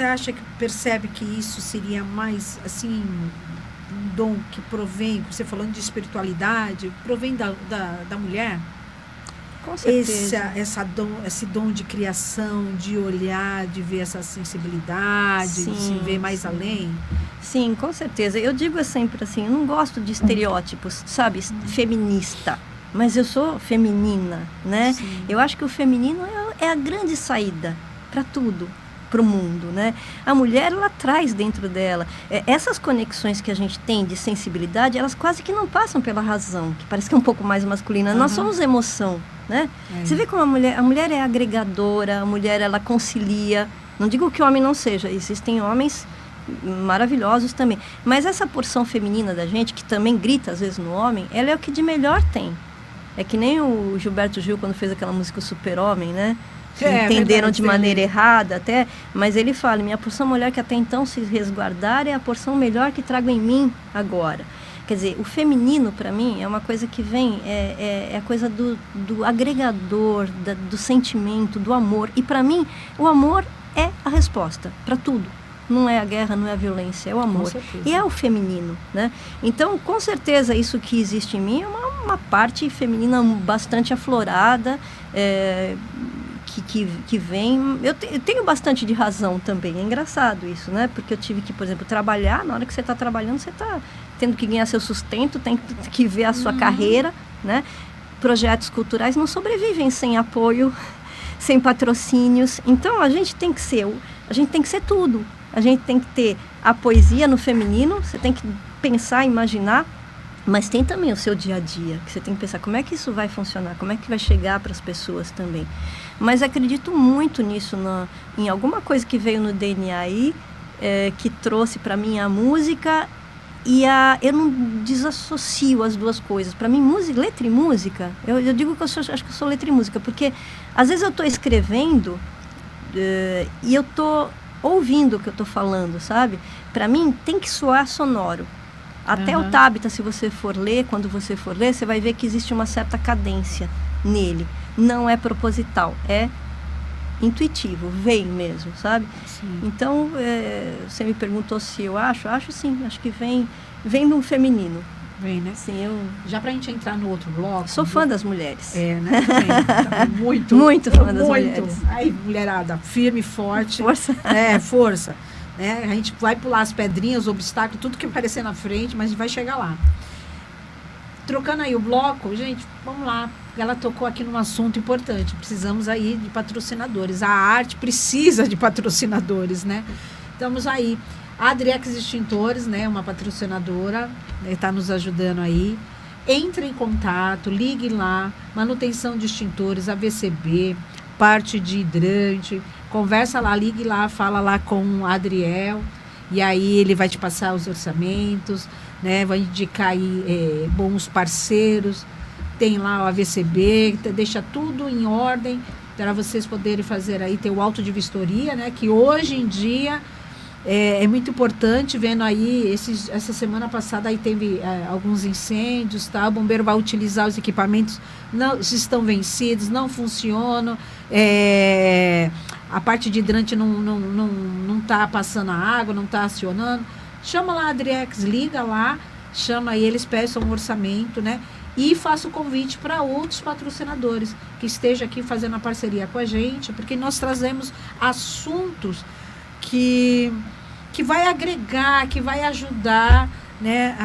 acha que percebe que isso seria mais, assim, um dom que provém, você falando de espiritualidade, provém da mulher?
Com certeza.
Esse dom de criação, de olhar, de ver essa sensibilidade,
sim,
de se ver mais além?
Sim, com certeza. Eu digo sempre assim, eu não gosto de estereótipos, sabe, feminista, mas eu sou feminina, né? Sim. Eu acho que o feminino é a grande saída para tudo, para o mundo, né? A mulher, ela traz dentro dela essas conexões que a gente tem de sensibilidade, elas quase que não passam pela razão, que parece que é um pouco mais masculina. Nós somos emoção, né? Você vê como a mulher é agregadora, a mulher, ela concilia. Não digo que o homem não seja, existem homens maravilhosos também, mas essa porção feminina da gente, que também grita às vezes no homem, ela é o que de melhor tem. É que nem o Gilberto Gil, quando fez aquela música O Super-Homem, né? Entenderam verdade, de maneira errada até, mas ele fala, minha porção mulher que até então se resguardar é a porção melhor que trago em mim agora. Quer dizer, o feminino para mim é uma coisa que vem, é a coisa do agregador, do sentimento, do amor, e para mim o amor é a resposta para tudo. Não é a guerra, não é a violência, é o amor. E é o feminino, né? Então, com certeza, isso que existe em mim é uma parte feminina bastante aflorada, que vem... Eu tenho bastante de razão também, é engraçado isso, né? Porque eu tive que, por exemplo, trabalhar, na hora que você está trabalhando, você está tendo que ganhar seu sustento, tem que ver a sua carreira, né? Projetos culturais não sobrevivem sem apoio, sem patrocínios. Então, a gente tem que ser tudo. A gente tem que ter a poesia no feminino, você tem que pensar, imaginar, mas tem também o seu dia a dia, que você tem que pensar como é que isso vai funcionar, como é que vai chegar para as pessoas também. Mas acredito muito nisso, em alguma coisa que veio no DNA aí, que trouxe para mim a música, e eu não desassocio as duas coisas. Para mim, letra e música, eu digo que acho que eu sou letra e música, porque às vezes eu estou escrevendo e eu estou ouvindo o que eu estou falando, sabe? Para mim, tem que soar sonoro. Até o Tabita, se você for ler, quando você for ler, você vai ver que existe uma certa cadência nele. Não é proposital, é intuitivo, vem mesmo, sabe?
Sim.
Então, você me perguntou se eu acho sim, acho que vem do feminino.
Vem, né?
Sim, eu
Já pra gente entrar no outro bloco.
sou fã das mulheres.
Né? Também. Muito.
Muito fã das mulheres.
Aí, mulherada, firme, forte.
Força.
Força. Né? A gente vai pular as pedrinhas, os obstáculos, tudo que aparecer na frente, mas a gente vai chegar lá. Trocando aí o bloco, gente, vamos lá. Ela tocou aqui num assunto importante. Precisamos aí de patrocinadores. A arte precisa de patrocinadores, né? Estamos aí. A Adriex Extintores, né? Uma patrocinadora, está nos ajudando aí. Entre em contato, ligue lá. Manutenção de extintores, AVCB, parte de hidrante. Conversa lá, ligue lá, fala lá com o Adriel. E aí ele vai te passar os orçamentos, né? Vai indicar aí bons parceiros. Tem lá o AVCB, deixa tudo em ordem para vocês poderem fazer aí, ter o auto de vistoria, né? Que hoje em dia é muito importante, vendo aí, essa semana passada aí teve alguns incêndios, tá? O bombeiro vai utilizar os equipamentos, não estão vencidos, não funcionam, a parte de hidrante não tá passando a água, não está acionando. Chama lá a Adriex, liga lá, chama aí, eles peçam um orçamento, né? E faço o convite para outros patrocinadores que estejam aqui fazendo a parceria com a gente, porque nós trazemos assuntos que vai agregar, que vai ajudar, né,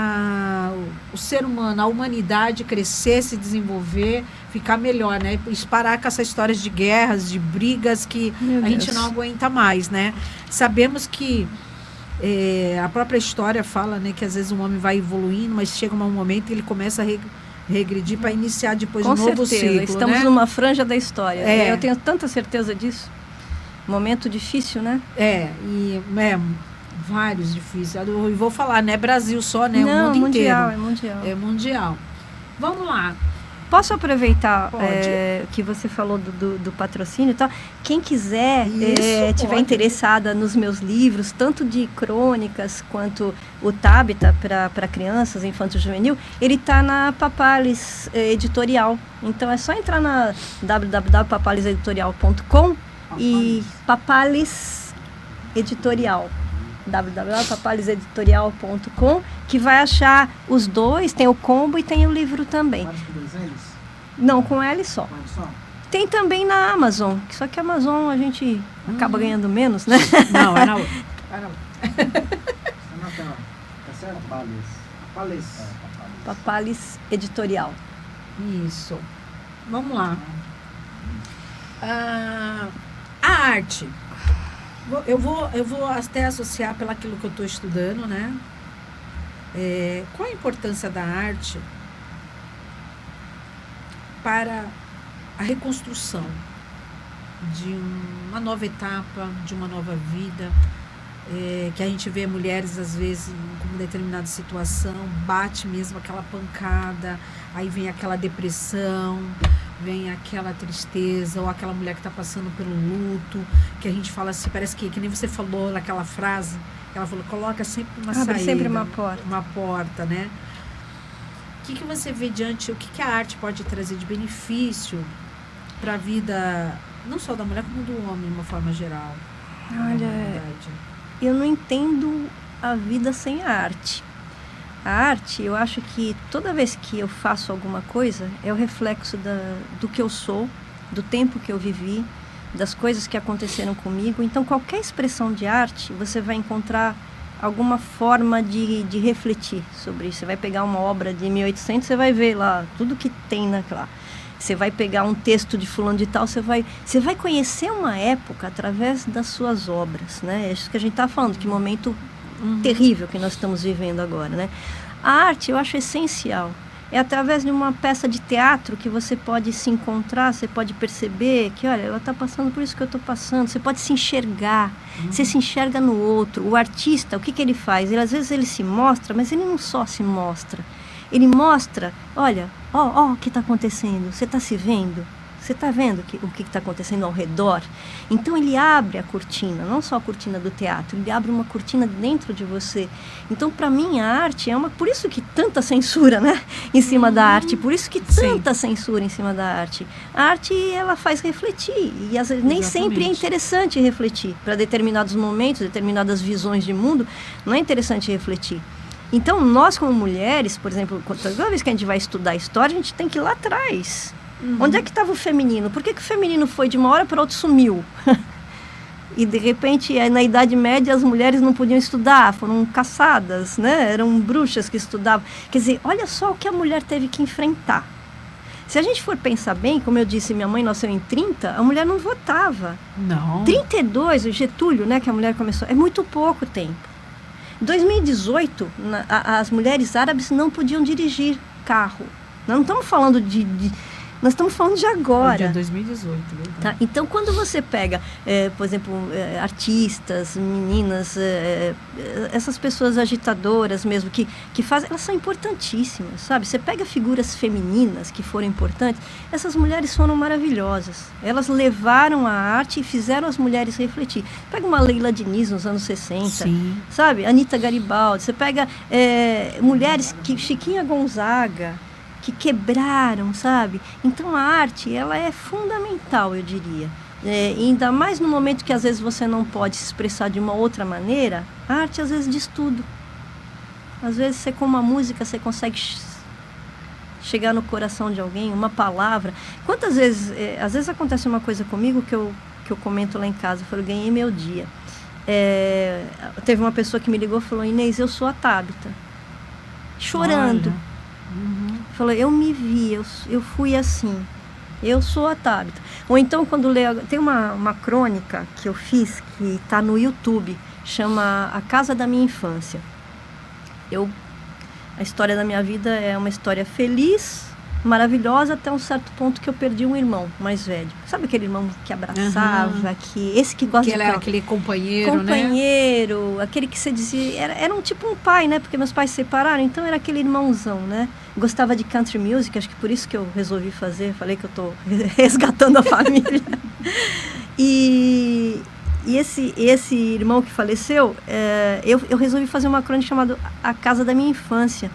o ser humano, a humanidade crescer, se desenvolver, ficar melhor, né? Parar com essas histórias de guerras, de brigas que a gente não aguenta mais, né? Sabemos que a própria história fala, né, que às vezes um homem vai evoluindo, mas chega um momento que ele começa a regredir para iniciar depois um novo ciclo.
Estamos, né, numa franja da história. Eu tenho tanta certeza disso. Momento difícil, né?
Vários difíceis. Eu vou falar, não é Brasil só, né?
Não,
o mundo
mundial,
inteiro.
É mundial.
É mundial. Vamos lá.
Posso aproveitar que você falou do patrocínio e tal? Quem quiser, tiver interessada nos meus livros, tanto de crônicas quanto o Tabita para crianças, infanto juvenil, ele está na Papalis Editorial. Então é só entrar na www.papaliseditorial.com e Papalis Editorial. www.papaliseditorial.com, que vai achar os dois, tem o combo e tem o livro também. Não, com L só. Tem também na Amazon, só que a Amazon a gente acaba ganhando menos, né?
Não, é na outra.
Papalis Editorial.
Isso. Vamos lá. A arte. Eu vou até associar pelaquilo que eu estou estudando, né? Qual a importância da arte para a reconstrução de uma nova etapa, de uma nova vida, que a gente vê mulheres, às vezes, com uma determinada situação, bate mesmo aquela pancada, aí vem aquela depressão, vem aquela tristeza, ou aquela mulher que está passando pelo luto, que a gente fala assim, parece que nem você falou naquela frase, ela falou, coloca sempre uma saída.
Abre sempre uma porta.
Uma porta, né? O que você vê diante, o que a arte pode trazer de benefício para a vida, não só da mulher, como do homem, de uma forma geral?
Olha, eu não entendo a vida sem a arte. A arte, eu acho que toda vez que eu faço alguma coisa, é o reflexo do que eu sou, do tempo que eu vivi, das coisas que aconteceram comigo. Então, qualquer expressão de arte, você vai encontrar alguma forma de refletir sobre isso. Você vai pegar uma obra de 1800, você vai ver lá tudo que tem naquela. Você vai pegar um texto de fulano de tal, você vai conhecer uma época através das suas obras, né? É isso que a gente está falando, que momento terrível que nós estamos vivendo agora, né? A arte, eu acho essencial. É através de uma peça de teatro que você pode se encontrar, você pode perceber que, olha, ela está passando por isso que eu estou passando. Você pode se enxergar, você se enxerga no outro. O artista, o que ele faz? Às vezes ele se mostra, mas ele não só se mostra. Ele mostra, olha, ó o que está acontecendo, você está se vendo? Você está vendo o que está acontecendo ao redor? Então ele abre a cortina, não só a cortina do teatro, ele abre uma cortina dentro de você. Então, para mim, a arte é por isso que tanta censura, né, em cima da arte, por isso que tanta censura em cima da arte. A arte, ela faz refletir, e às vezes nem sempre é interessante refletir. Para determinados momentos, determinadas visões de mundo, não é interessante refletir. Então, nós como mulheres, por exemplo, toda vez que a gente vai estudar história, a gente tem que ir lá atrás. Onde é que estava o feminino? Por que o feminino foi de uma hora para outra sumiu? E de repente, na Idade Média, as mulheres não podiam estudar, foram caçadas, né? Eram bruxas que estudavam. Quer dizer, olha só o que a mulher teve que enfrentar. Se a gente for pensar bem, como eu disse, minha mãe nasceu em 30, a mulher não votava.
Não.
32, o Getúlio, né, que a mulher começou, é muito pouco tempo. Em 2018, as mulheres árabes não podiam dirigir carro. Nós não estamos falando nós estamos falando de agora.
É de 2018.
Tá? Então, quando você pega, por exemplo, artistas, meninas, essas pessoas agitadoras mesmo, que fazem, elas são importantíssimas, sabe? Você pega figuras femininas que foram importantes, essas mulheres foram maravilhosas. Elas levaram a arte e fizeram as mulheres refletir. Pega uma Leila Diniz nos anos 60,
Sim.
sabe? Anita Garibaldi. Você pega mulheres Chiquinha Gonzaga, que quebraram, sabe? Então a arte, ela é fundamental, eu diria. Ainda mais no momento que às vezes você não pode se expressar de uma outra maneira, a arte às vezes diz tudo. Às vezes você com uma música você consegue chegar no coração de alguém, uma palavra. Quantas vezes, às vezes acontece uma coisa comigo que eu comento lá em casa, eu ganhei meu dia. Teve uma pessoa que me ligou e falou, Inês, eu sou a Tabita. Chorando. Falou, eu me vi, eu fui assim, eu sou a Tabita. Ou então, quando leio, tem uma crônica que eu fiz, que está no YouTube, chama A Casa da Minha Infância. A história da minha vida é uma história feliz, maravilhosa, até um certo ponto que eu perdi um irmão mais velho. Sabe aquele irmão que abraçava, esse que gosta
aquele companheiro,
né? Aquele que você dizia, era um tipo um pai, né? Porque meus pais se separaram, então era aquele irmãozão, né? Gostava de country music, acho que por isso que eu resolvi fazer, falei que eu tô resgatando a família. E esse irmão que faleceu, eu resolvi fazer uma crônica chamada A Casa da Minha Infância,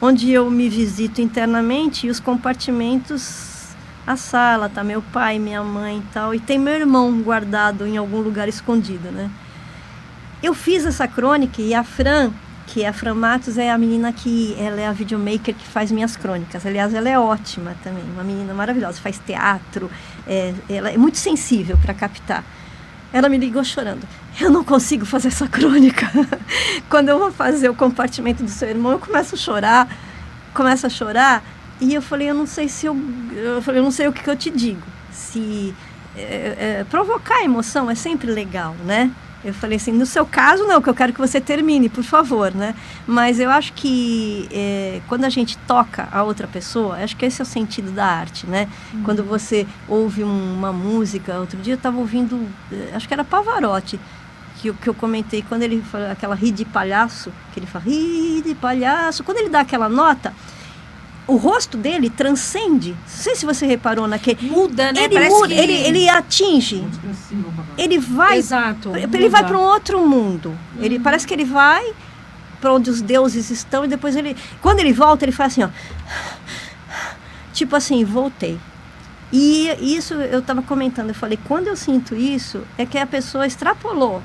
onde eu me visito internamente e os compartimentos, a sala, tá meu pai, minha mãe e tal, e tem meu irmão guardado em algum lugar escondido, né? Eu fiz essa crônica e a Fran, que é a Fran Matos, é a menina que, ela é a videomaker que faz minhas crônicas. Aliás, ela é ótima também, uma menina maravilhosa, faz teatro, ela é muito sensível para captar. Ela me ligou chorando. Eu não consigo fazer essa crônica. Quando eu vou fazer o compartimento do seu irmão, eu começo a chorar. E eu falei, eu não sei o que eu te digo. Se provocar emoção é sempre legal, né? Eu falei assim, no seu caso não, que eu quero que você termine, por favor, né? Mas eu acho que quando a gente toca a outra pessoa, acho que esse é o sentido da arte, né? Quando você ouve uma música, outro dia eu estava ouvindo, acho que era Pavarotti, que eu comentei, quando ele fala aquela ri de palhaço, que ele fala ri de palhaço, quando ele dá aquela nota, o rosto dele transcende. Não sei se você reparou naquele...
Muda, né?
Ele atinge. Ele vai...
Exato.
Ele vai para um outro mundo. Ele, parece que ele vai para onde os deuses estão e depois quando ele volta, ele faz assim, ó. Tipo assim, voltei. E isso eu estava comentando, eu falei, quando eu sinto isso, é que a pessoa extrapolou.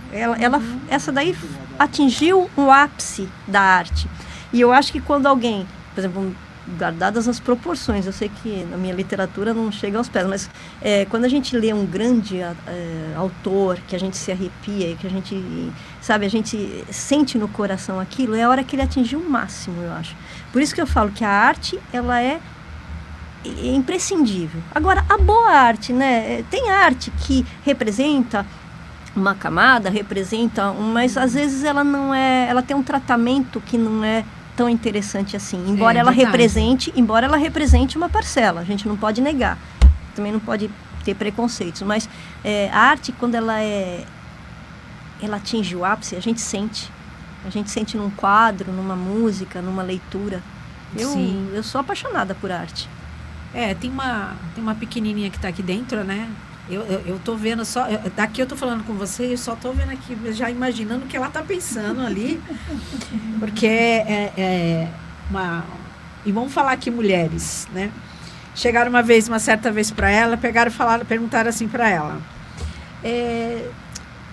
Essa daí atingiu um ápice da arte. E eu acho que quando alguém, por exemplo, guardadas as proporções, eu sei que na minha literatura não chega aos pés, mas quando a gente lê um grande autor, que a gente se arrepia, que a gente, sabe, a gente sente no coração aquilo, é a hora que ele atingiu o máximo, eu acho. Por isso que eu falo que a arte, ela é imprescindível. Agora, a boa arte, né? Tem arte que representa uma camada, mas às vezes ela não é, ela tem um tratamento que não é tão interessante assim, embora ela represente uma parcela, a gente não pode negar, também não pode ter preconceitos, mas a arte, quando ela atinge o ápice, a gente sente num quadro, numa música, numa leitura. Eu sou apaixonada por arte.
Tem uma pequenininha que está aqui dentro, né? Eu tô vendo só... Daqui eu tô falando com você, eu só tô vendo aqui, já imaginando o que ela tá pensando ali. Porque E vamos falar aqui mulheres, né? Chegaram uma certa vez para ela, perguntaram assim para ela.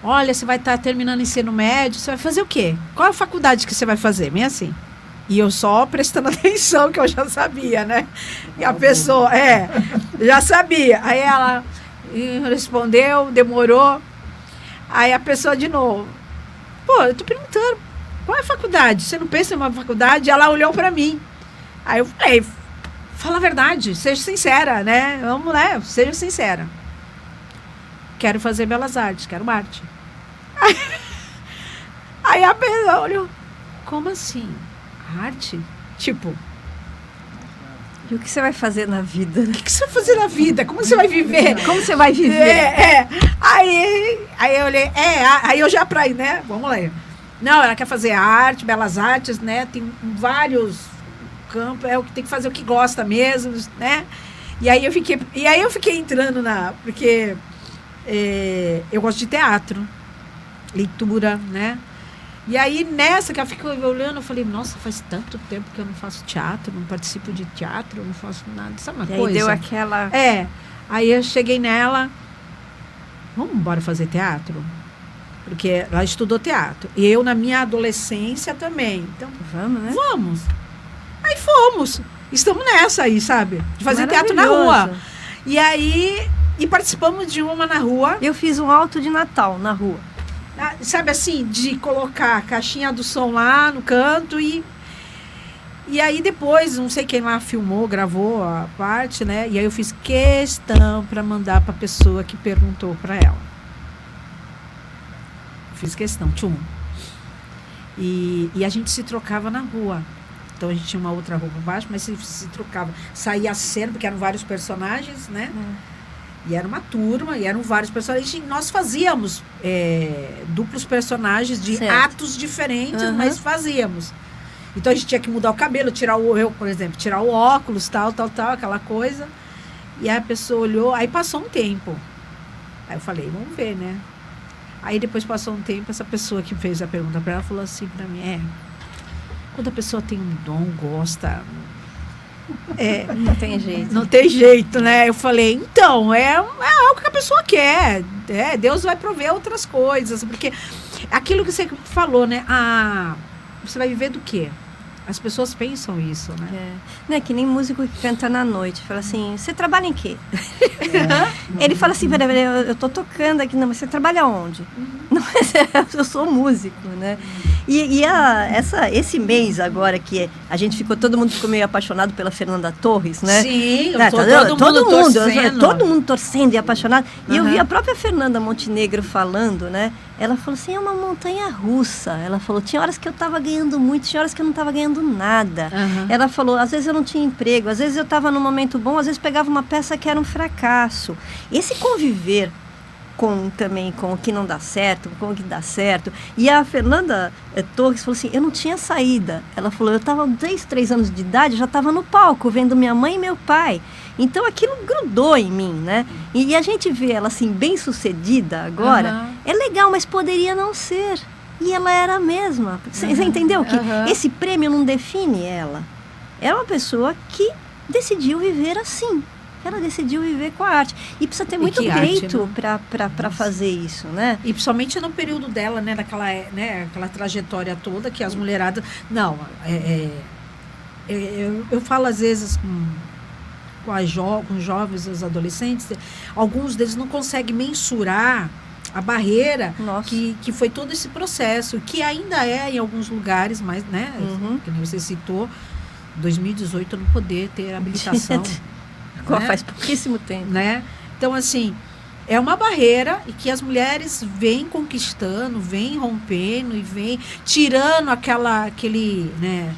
Olha, você vai estar terminando ensino médio, você vai fazer o quê? Qual a faculdade que você vai fazer? Bem assim. E eu só prestando atenção, que eu já sabia, né? E a pessoa, já sabia. Aí ela respondeu, demorou. Aí a pessoa de novo. Pô, eu tô perguntando, qual é a faculdade? Você não pensa em uma faculdade? Ela olhou para mim. Aí eu falei, fala a verdade, seja sincera, né? Vamos lá, seja sincera. Quero fazer belas artes, quero arte. Aí a pessoa olhou, como assim? Arte? Tipo...
E o que você vai fazer na vida?
O que você vai fazer na vida? Como você vai viver?
Como você vai viver?
Aí eu olhei, aí eu já pra ir, né? Vamos lá. Não, ela quer fazer arte, belas artes, né? Tem vários campos, o que tem que fazer o que gosta mesmo, né? E aí eu fiquei entrando porque eu gosto de teatro, leitura, né? E aí, nessa que ela ficou olhando, eu falei, nossa, faz tanto tempo que eu não faço teatro, não participo de teatro, não faço nada, sabe uma coisa?
Aí deu aquela...
Aí eu cheguei nela, vamos embora fazer teatro? Porque ela estudou teatro. E eu, na minha adolescência, também. Então,
vamos, né?
Vamos. Aí fomos. Estamos nessa aí, sabe? De fazer teatro na rua. E aí, participamos de uma na rua.
Eu fiz um alto de Natal na rua.
Sabe assim, de colocar a caixinha do som lá no canto e aí depois, não sei quem lá filmou, gravou a parte, né? E aí eu fiz questão para mandar para a pessoa que perguntou para ela. Fiz questão, E a gente se trocava na rua. Então a gente tinha uma outra roupa baixo, mas se trocava. Saía a cena, porque eram vários personagens, né? E era uma turma, e eram vários personagens. E nós fazíamos duplos personagens de atos diferentes, mas fazíamos. Então a gente tinha que mudar o cabelo, por exemplo, tirar o óculos, tal, aquela coisa. E aí a pessoa olhou, aí passou um tempo. Aí eu falei, vamos ver, né? Aí depois passou um tempo, essa pessoa que fez a pergunta para ela falou assim para mim, quando a pessoa tem um dom, gosta...
não tem jeito.
Não tem jeito, né? Eu falei, então, é algo que a pessoa quer. Deus vai prover outras coisas. Porque aquilo que você falou, né? Você vai viver do quê? As pessoas pensam isso, né?
Não é que nem músico que canta na noite. Fala assim, você trabalha em quê? Ele fala assim, peraí, eu tô tocando aqui. Não, mas você trabalha onde? Não, eu sou músico, né? E esse mês agora, que a gente todo mundo ficou meio apaixonado pela Fernanda Torres, né?
Sim,
todo mundo torcendo e apaixonado. E eu vi a própria Fernanda Montenegro falando, né? Ela falou assim, é uma montanha russa. Ela falou, tinha horas que eu estava ganhando muito, tinha horas que eu não estava ganhando nada. Ela falou, às vezes eu não tinha emprego, às vezes eu estava num momento bom, às vezes pegava uma peça que era um fracasso. Esse conviver também com o que não dá certo, com o que dá certo. E a Fernanda Torres falou assim, eu não tinha saída. Ela falou, eu estava 3 anos de idade, já estava no palco, vendo minha mãe e meu pai. Então aquilo grudou em mim, né? E a gente vê ela assim, bem sucedida agora, é legal, mas poderia não ser. E ela era a mesma. Você entendeu que esse prêmio não define ela? É uma pessoa que decidiu viver assim. Ela decidiu viver com a arte. E precisa ter muito peito para fazer isso, né?
E principalmente no período dela, né? Aquela trajetória toda que as mulheradas... Não, eu falo às vezes com os jovens, os adolescentes, alguns deles não conseguem mensurar a barreira que foi todo esse processo, que ainda em alguns lugares, mas, né? Que nem você citou, 2018 não poder ter habilitação.
Faz pouquíssimo tempo.
Né? Então, assim, é uma barreira e que as mulheres vêm conquistando, vêm rompendo e vêm tirando aquele, né?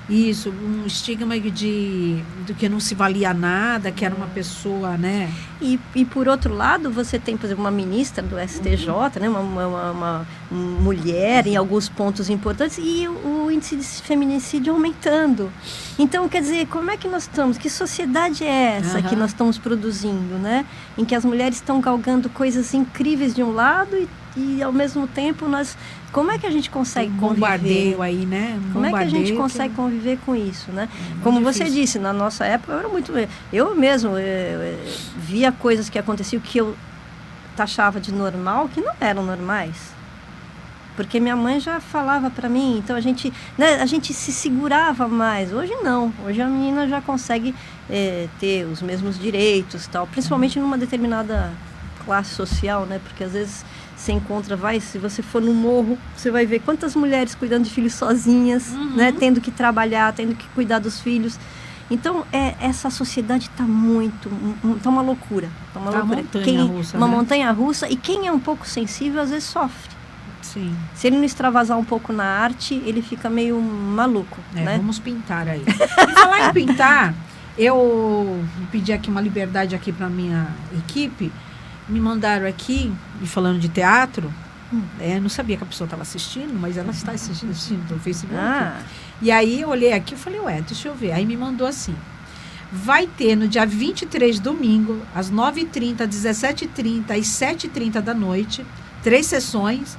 Isso, um estigma do que não se valia nada, que era uma pessoa, né?
E por outro lado, você tem, por exemplo, uma ministra do STJ, né, uma mulher em alguns pontos importantes, e o índice de feminicídio aumentando. Então, quer dizer, como é que nós estamos? Que sociedade é essa que nós estamos produzindo, né? Em que as mulheres estão galgando coisas incríveis de um lado e ao mesmo tempo nós... Como é que a gente consegue conviver?
Bombardeio aí, né?
Como é que a gente consegue conviver com isso, né? Como
difícil.
Você disse, na nossa época eu era muito... Eu mesmo via coisas que aconteciam que eu taxava de normal, que não eram normais. Porque minha mãe já falava para mim, então a gente se segurava mais. Hoje não. Hoje a menina já consegue ter os mesmos direitos, tal, principalmente numa determinada classe social, né? Porque às vezes você encontra, se você for no morro, você vai ver quantas mulheres cuidando de filhos sozinhas, né? Tendo que trabalhar, tendo que cuidar dos filhos. Então, essa sociedade está tá uma loucura. Tá uma loucura. Uma montanha russa, e quem é um pouco sensível, às vezes sofre.
Sim.
Se ele não extravasar um pouco na arte, ele fica meio maluco, né?
Vamos pintar aí. E falar em pintar, eu pedi aqui uma liberdade aqui para minha equipe. Me mandaram aqui, e falando de teatro, não sabia que a pessoa estava assistindo, mas ela está assistindo no Facebook. E aí eu olhei aqui e falei, deixa eu ver. Aí me mandou assim, vai ter no dia 23, domingo, às 9h30, 17h30 e 7h30 da noite, 3 sessões.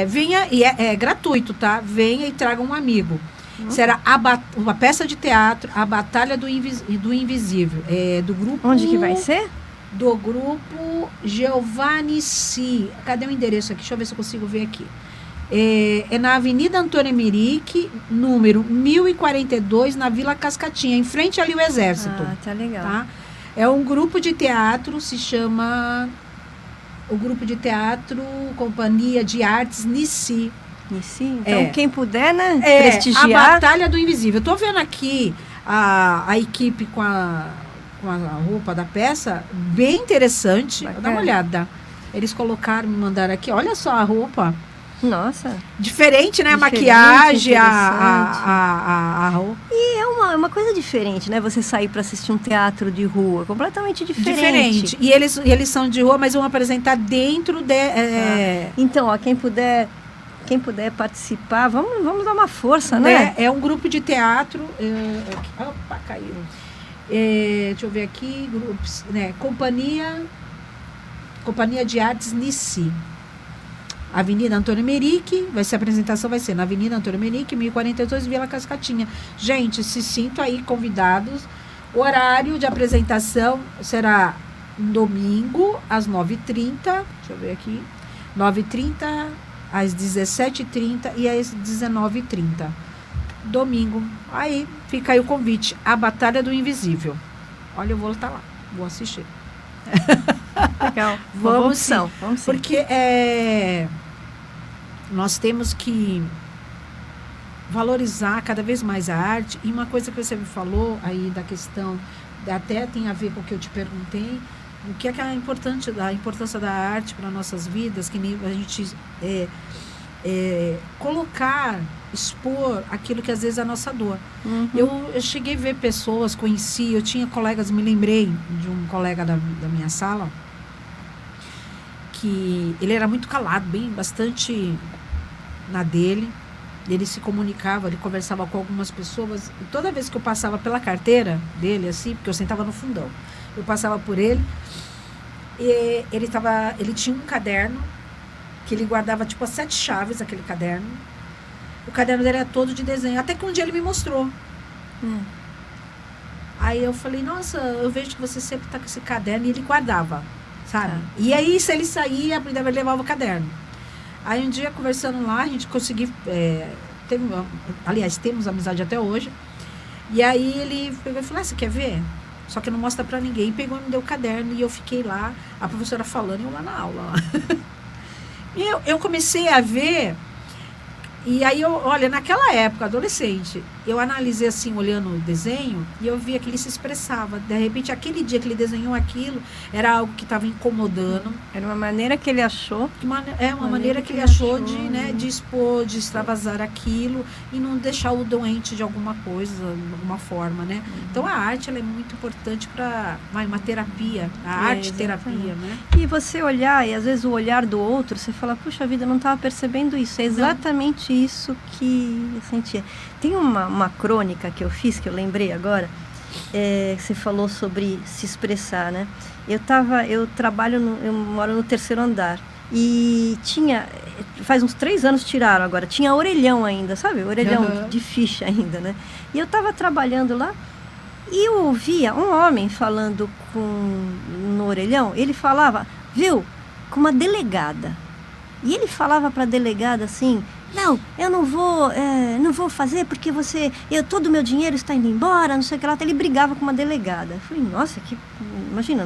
Venha, e é gratuito, tá? Venha e traga um amigo. Será uma peça de teatro, A Batalha do Invisível. Do grupo...
Onde que vai ser?
Do grupo Giovanni Si. Cadê o endereço aqui? Deixa eu ver se eu consigo ver aqui. É na Avenida Antônio Emerick, número 1042, na Vila Cascatinha, em frente ali ao Exército.
Tá legal.
Tá? É um grupo de teatro, se chama o grupo de teatro Companhia de Artes Nissi.
Então, quem puder, né, prestigiar.
A Batalha do Invisível. Eu tô vendo aqui a equipe com a roupa da peça, bem interessante. Dá uma olhada. Eles colocaram, me mandaram aqui. Olha só a roupa.
Nossa.
Diferente, né? A maquiagem, a roupa.
E é uma coisa diferente, né? Você sair para assistir um teatro de rua. Completamente diferente.
E eles são de rua, mas vão apresentar dentro
Então, quem puder participar, vamos dar uma força, né?
É um grupo de teatro. Opa, caiu. Deixa eu ver aqui, grupos, né? Companhia de Artes Nissi. Avenida Antônio Emerick, a apresentação vai ser na Avenida Antônio Emerick, 1042, Vila Cascatinha. Gente, se sinto aí convidados. O horário de apresentação será domingo, às 9h30, deixa eu ver aqui, 9h30, às 17h30 e às 19h30. Domingo. Aí fica aí o convite. A Batalha do Invisível. Olha, eu vou estar lá. Vou assistir.
Legal.
Vamos sim.
Vamos sim.
Porque nós temos que valorizar cada vez mais a arte. E uma coisa que você me falou aí da questão, até tem a ver com o que eu te perguntei, o que é a importância da arte para nossas vidas, que nem a gente colocar, expor aquilo que às vezes é a nossa dor. Eu cheguei a ver pessoas, conheci, eu tinha colegas, me lembrei de um colega da minha sala, que ele era muito calado, bastante na dele, ele se comunicava, ele conversava com algumas pessoas, e toda vez que eu passava pela carteira dele, assim, porque eu sentava no fundão, eu passava por ele, e ele tinha um caderno, que ele guardava tipo as 7 chaves, aquele caderno. O caderno dele era todo de desenho. Até que um dia ele me mostrou. Aí eu falei, nossa, eu vejo que você sempre tá com esse caderno. E ele guardava, sabe? E aí, se ele saía, ele levava o caderno. Aí um dia, conversando lá, a gente conseguiu... temos amizade até hoje. E aí ele pegou e falou, você quer ver? Só que não mostra pra ninguém. Pegou e me deu o caderno. E eu fiquei lá, a professora falando, e eu lá na aula. Lá. Eu comecei a ver E aí, olha, naquela época, adolescente, eu analisei assim, olhando o desenho, e eu via que ele se expressava. De repente, aquele dia que ele desenhou aquilo, era algo que estava incomodando.
Era uma maneira que ele achou.
Uma maneira que ele achou de, né, de expor, de extravasar aquilo e não deixar o doente de alguma coisa, de alguma forma, né? Então, a arte, ela é muito importante para uma terapia, a arte-terapia, né?
E você olhar, e às vezes o olhar do outro, você fala, puxa vida, eu não estava percebendo isso. É exatamente isso que eu sentia. Tem uma crônica que eu fiz, que eu lembrei agora, você falou sobre se expressar, né? Eu moro no 3º andar, e faz uns 3 anos tiraram agora, tinha orelhão ainda, sabe? Orelhão de ficha ainda, né? E eu estava trabalhando lá, e eu ouvia um homem falando no orelhão, ele falava, viu, com uma delegada. E ele falava para a delegada assim, não, eu não vou fazer porque todo o meu dinheiro está indo embora, não sei o que lá. Ele brigava com uma delegada. Eu falei, nossa, imagina,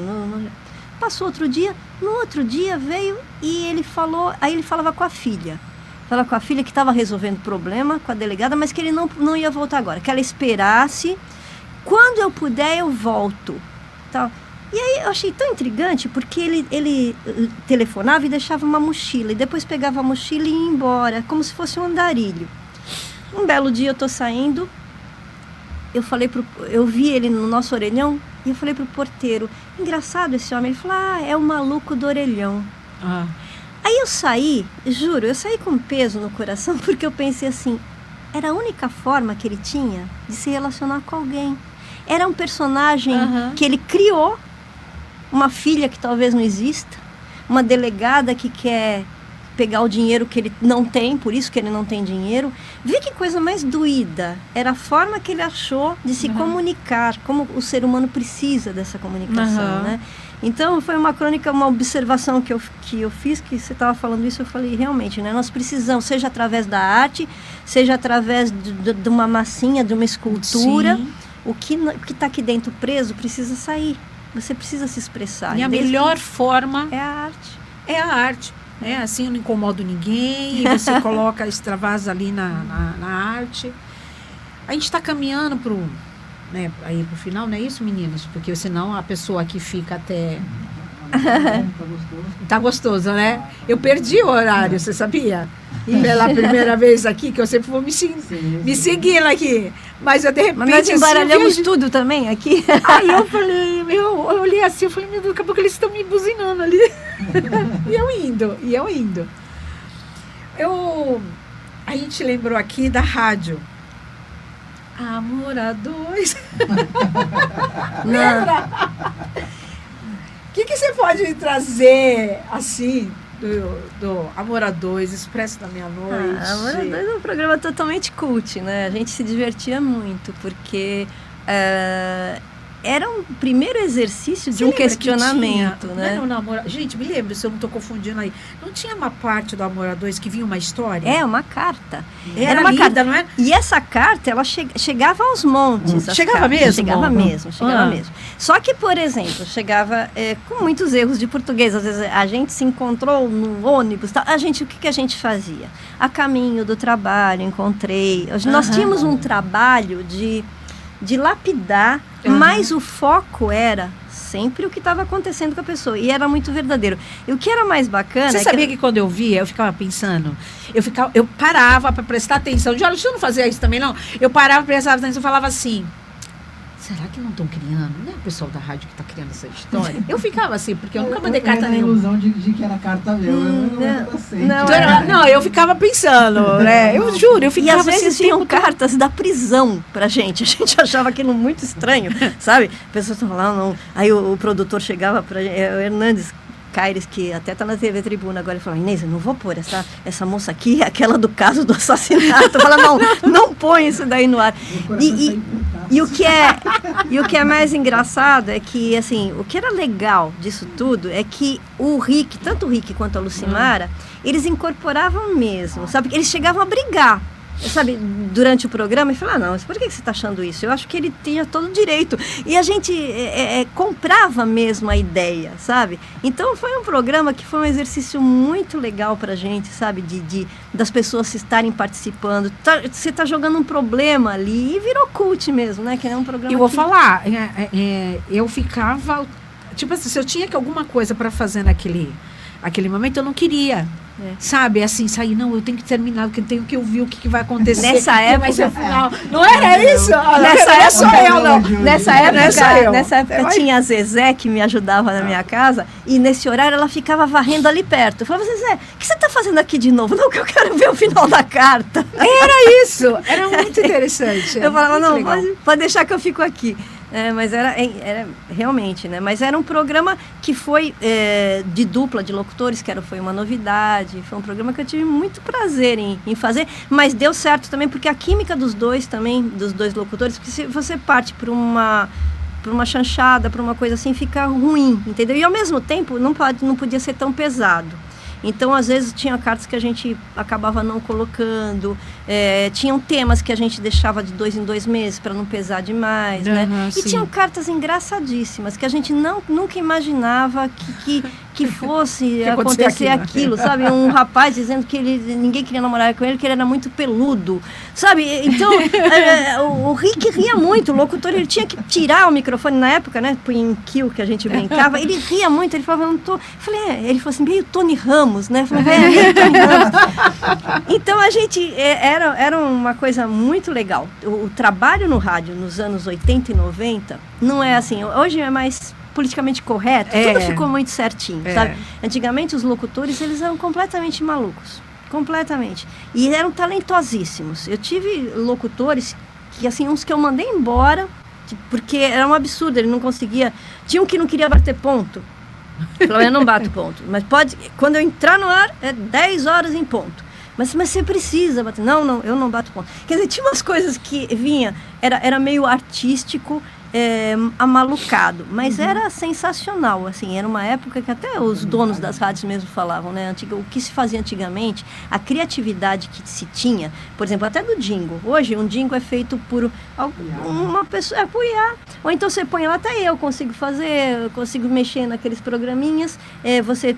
passou outro dia, no outro dia veio e ele falava com a filha. Falava com a filha que estava resolvendo problema com a delegada, mas que ele não ia voltar agora, que ela esperasse, quando eu puder eu volto, tal. E aí eu achei tão intrigante, porque ele telefonava e deixava uma mochila, e depois pegava a mochila e ia embora, como se fosse um andarilho. Um belo dia eu tô saindo, eu vi ele no nosso orelhão, e eu falei pro porteiro, engraçado esse homem. Ele falou, é o maluco do orelhão. Aí eu saí com um peso no coração, porque eu pensei assim, era a única forma que ele tinha de se relacionar com alguém. Era um personagem que ele criou, uma filha que talvez não exista, uma delegada que quer pegar o dinheiro que ele não tem, por isso que ele não tem dinheiro. Vê que coisa mais doída. Era a forma que ele achou de se comunicar, como o ser humano precisa dessa comunicação, né? Então, foi uma crônica, uma observação que eu fiz, que você estava falando isso, eu falei, realmente, né? Nós precisamos, seja através da arte, seja através de uma massinha, de uma escultura,
Sim.
o que está aqui dentro preso precisa sair. Você precisa se expressar.
E a melhor forma
é a arte.
É a arte. Né? Assim eu não incomodo ninguém, e você coloca, extravasa ali na arte. A gente está caminhando para aí pro final, não é isso, meninas? Porque senão a pessoa aqui fica até... Tá gostoso, né? Eu perdi o horário, você sabia? Pela primeira vez aqui, que eu sempre vou me seguindo aqui. Mas eu de repente...
Mas nós embaralhamos tudo também aqui.
Aí eu falei, eu olhei assim, eu falei, meu Deus, daqui a pouco eles estão me buzinando ali. E eu indo. A gente lembrou aqui da rádio. Amor a dois. Lembra? O que você pode trazer, assim, do Amor a Dois, Expresso da Meia-Noite?
Amor a Dois é um programa totalmente cult, né? A gente se divertia muito, porque era um primeiro exercício de um questionamento, né?
Gente, me lembro, se eu não estou confundindo aí. Não tinha uma parte do Amor a Dois que vinha uma história?
Uma carta.
Era uma carta, não é?
E essa carta, ela chegava aos montes.
Chegava mesmo?
Chegava mesmo. Só que, por exemplo, chegava com muitos erros de português. Às vezes a gente se encontrou no ônibus. O que a gente fazia? A caminho do trabalho, encontrei. Nós tínhamos um trabalho de lapidar, mas o foco era sempre o que estava acontecendo com a pessoa, e era muito verdadeiro. E o que era mais bacana...
Você sabia que quando eu via, eu ficava pensando, eu parava para prestar atenção, de olha, deixa eu não fazer isso também não, eu parava para prestar atenção e falava assim, será que não estão criando? Não é o pessoal da rádio que está criando essa história? Eu ficava assim, porque eu nunca mandei carta nenhuma.
Eu tinha a ilusão de que era carta mesmo.
Não, eu ficava pensando, né? Eu juro, eu ficava...
E às vezes tinham cartas da prisão pra gente. A gente achava aquilo muito estranho, sabe? Pessoas estavam lá, não. Aí o produtor chegava pra gente, o Hernandes Caires, que até tá na TV Tribuna agora, ele falou, Inês, eu não vou pôr essa moça aqui, aquela do caso do assassinato. Fala, não põe isso daí no ar. E o que é mais engraçado é que, assim, o que era legal disso tudo é que tanto o Rick quanto a Lucimara, eles incorporavam mesmo, sabe? Eles chegavam a brigar. sabe, durante o programa, e falar, não, mas por que você está achando isso? Eu acho que ele tinha todo o direito. E a gente comprava mesmo a ideia, sabe? Então foi um programa que foi um exercício muito legal pra gente, sabe? Das pessoas estarem participando. Você está jogando um problema ali e virou cult mesmo, né? Que é um programa.
Eu vou falar, eu ficava, tipo assim, se eu tinha alguma coisa para fazer naquele momento, eu não queria. Sabe, assim, sair, não, eu tenho que terminar, porque eu tenho que ouvir o que vai acontecer.
Nessa época.
Não era isso?
Nessa época tinha a Zezé que me ajudava na minha casa, e nesse horário ela ficava varrendo ali perto. Eu falava, Zezé, o que você está fazendo aqui de novo? Não, que eu quero ver o final da carta.
Era isso, era muito interessante.
Eu falava, não, pode deixar que eu fico aqui. Mas era realmente, né? Mas era um programa que foi de dupla de locutores, que foi uma novidade. Foi um programa que eu tive muito prazer em fazer, mas deu certo também, porque a química dos dois locutores, porque se você parte por uma chanchada, por uma coisa assim, fica ruim, entendeu? E ao mesmo tempo não podia ser tão pesado. Então, às vezes, tinha cartas que a gente acabava não colocando, tinham temas que a gente deixava de 2 em 2 meses para não pesar demais, né? E tinham cartas engraçadíssimas que a gente nunca imaginava que fosse acontecer aquilo, sabe? Um rapaz dizendo que ninguém queria namorar com ele, que ele era muito peludo, sabe? Então, o Rick ria muito, o locutor, ele tinha que tirar o microfone na época, né? Em kill que a gente brincava, ele ria muito, ele falava, não tô... Eu falei, ele falou assim, meio Tony Ramos, né? Eu falei, meio Tony Ramos. Então, a gente, era uma coisa muito legal. O trabalho no rádio nos anos 80 e 90, não é assim, hoje é mais politicamente correto, tudo ficou muito certinho, sabe? Antigamente os locutores, eles eram completamente malucos, completamente, e eram talentosíssimos. Eu tive locutores que, assim, uns que eu mandei embora, porque era um absurdo, ele não conseguia, tinha um que não queria bater ponto, falou, eu não bato ponto, mas quando eu entrar no ar, 10 horas em ponto. Mas você precisa bater. Não, eu não bato ponto. Quer dizer, tinha umas coisas que vinha, era meio artístico, amalucado, mas era sensacional, assim, era uma época que até os donos das rádios mesmo falavam, né, o que se fazia antigamente, a criatividade que se tinha, por exemplo, até do jingle, hoje um jingle é feito por uma pessoa, por IA, ou então você põe lá, até eu consigo fazer, eu consigo mexer naqueles programinhas, você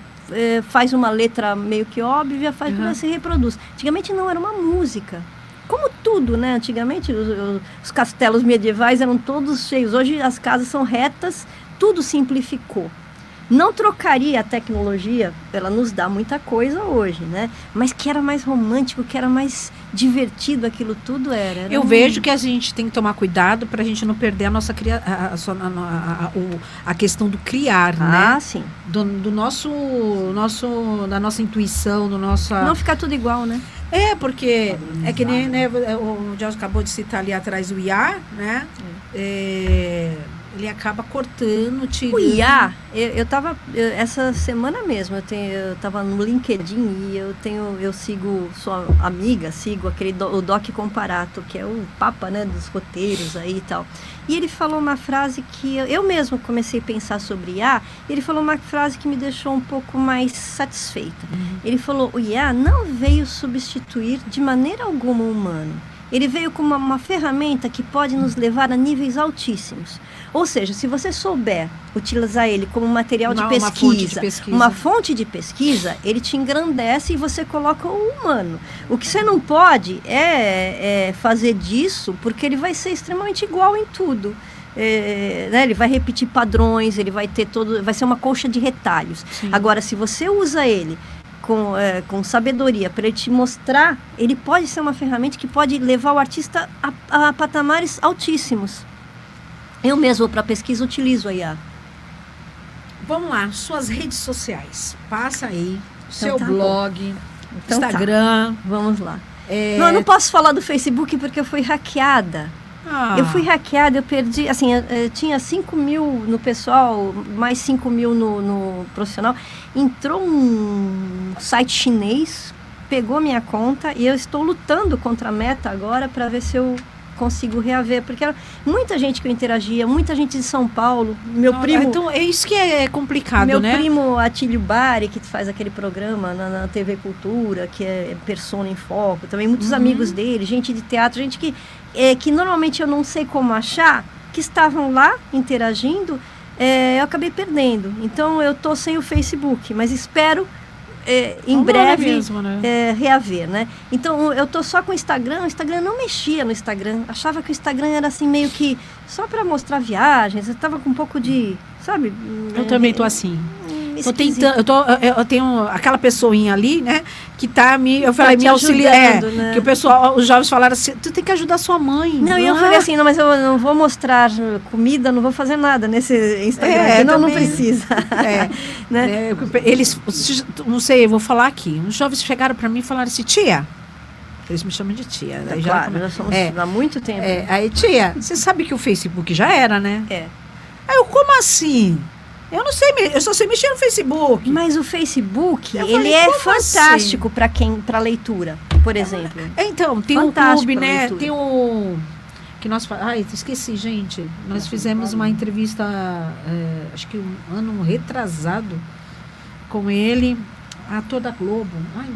faz uma letra meio que óbvia, você reproduz. Antigamente não, era uma música. Como tudo, né? Antigamente os castelos medievais eram todos cheios. Hoje as casas são retas, tudo simplificou. Não trocaria a tecnologia, ela nos dá muita coisa hoje, né? Mas que era mais romântico, que era mais divertido, aquilo tudo era.
Eu vejo que a gente tem que tomar cuidado para a gente não perder a nossa a questão do criar, né?
Ah, sim.
Da nossa intuição, do nosso...
Não ficar tudo igual, né?
Porque é que nem, né, o Jorge acabou de citar ali atrás o IA, né? Ele acaba cortando, tirando.
O IA, essa semana mesmo, eu estava no LinkedIn e eu sou amiga, sigo o Doc Comparato, que é o papa, né, dos roteiros aí e tal. E ele falou uma frase que eu mesmo comecei a pensar sobre IA, ele falou uma frase que me deixou um pouco mais satisfeita. Ele falou, o IA não veio substituir de maneira alguma o humano. Ele veio como uma ferramenta que pode nos levar a níveis altíssimos. Ou seja, se você souber utilizar ele como material de pesquisa, uma fonte de pesquisa, ele te engrandece e você coloca o humano. O que você não pode é fazer disso, porque ele vai ser extremamente igual em tudo. Né? Ele vai repetir padrões, ele vai ser uma colcha de retalhos. Sim. Agora, se você usa ele com sabedoria, para ele te mostrar, ele pode ser uma ferramenta que pode levar o artista a patamares altíssimos. Eu mesmo, para pesquisa, utilizo a IA.
Vamos lá, suas redes sociais. Passa aí,
então,
seu blog,
então,
Instagram.
Vamos lá. Eu não posso falar do Facebook porque eu fui hackeada. Eu fui hackeada, eu perdi, assim, tinha 5 mil no pessoal, mais 5 mil no profissional. Entrou um site chinês, pegou minha conta e eu estou lutando contra a Meta agora para ver se eu consigo reaver, porque era muita gente que eu interagia, muita gente de São Paulo, meu primo...
Então, é isso que é complicado,
meu
né?
primo Atílio Bari, que faz aquele programa na TV Cultura, que é Persona em Foco, também muitos amigos dele, gente de teatro, gente que normalmente eu não sei como achar, que estavam lá interagindo, eu acabei perdendo. Então, eu tô sem o Facebook, mas espero... em breve
mesmo, né?
reaver, né? Então eu tô só com o Instagram não mexia no Instagram, achava que o Instagram era assim meio que só para mostrar viagens, eu tava com um pouco de, sabe?
Eu também tô assim. Tô
esquisito.
tentando, eu tenho aquela pessoinha ali, né, que tá me
te
auxiliando,
ajudando, né?
que o pessoal, os jovens falaram assim, tu tem que ajudar sua mãe.
Não, e eu falei assim, não, mas eu não vou mostrar comida, não vou fazer nada nesse Instagram, porque não precisa. Né?
Eles, não sei, eu vou falar aqui, os jovens chegaram para mim e falaram assim, tia, eles me chamam de tia. Daí
Claro, nós somos há muito tempo.
Aí, tia, você sabe que o Facebook já era, né? Aí eu, como assim? Eu não sei, eu só sei mexer no Facebook.
Mas o Facebook,
Eu
ele
falei,
é
como
fantástico para leitura, por exemplo.
Então, tem um
Fantástico
clube,
a
né?
leitura.
Tem o... Que nós... Ai, esqueci, gente. Nós fizemos uma entrevista, acho que um ano retrasado, com ele, ator da Globo. Ai.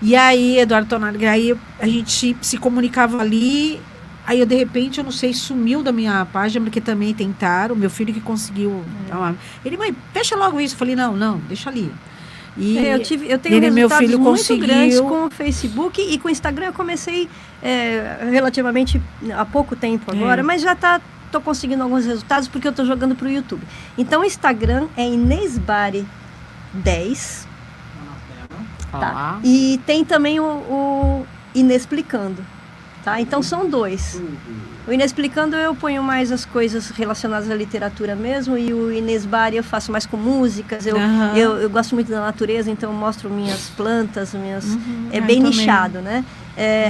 E aí, Eduardo Tonari, aí a gente se comunicava ali, aí eu, de repente, eu não sei, sumiu da minha página, porque também tentaram, meu filho que conseguiu... Ele, mãe, fecha logo isso. Eu falei, não, deixa ali. E
eu tenho
ele, meu
resultados
filho,
muito
conseguiu...
grandes com o Facebook e com o Instagram. Eu comecei relativamente há pouco tempo agora, mas já tô conseguindo alguns resultados porque eu tô jogando pro YouTube. Então, o Instagram é Inês Bari 10. Tá? E tem também o Inexplicando. Tá? Então, são dois. O Inexplicando eu ponho mais as coisas relacionadas à literatura mesmo, e o Inês Bari eu faço mais com músicas. Eu gosto muito da natureza, então eu mostro minhas plantas, é bem nichado, né?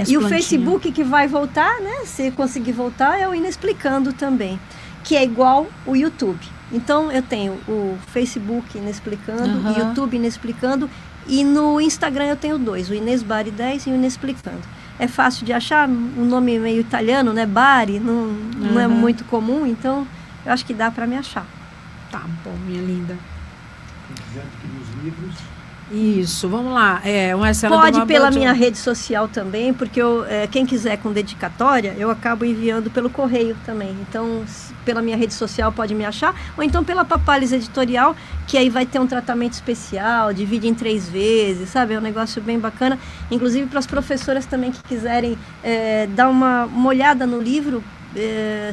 E o Facebook que vai voltar, né? Se conseguir voltar, é o Inexplicando também, que é igual o YouTube. Então eu tenho o Facebook Inexplicando, o YouTube Inexplicando, e no Instagram eu tenho dois, o Inês Bari 10 e o Inexplicando. É fácil de achar, um nome meio italiano, né? Bari, não é muito comum, então eu acho que dá para me achar.
Tá bom, minha linda.
Quem quiser adquirir os livros.
Isso, vamos lá. Marcela
Pode pela minha rede social também, porque quem quiser com dedicatória, eu acabo enviando pelo correio também. Então, pela minha rede social pode me achar, ou então pela Papales Editorial, que aí vai ter um tratamento especial, divide em 3 vezes, sabe? É um negócio bem bacana. Inclusive para as professoras também que quiserem dar uma olhada no livro,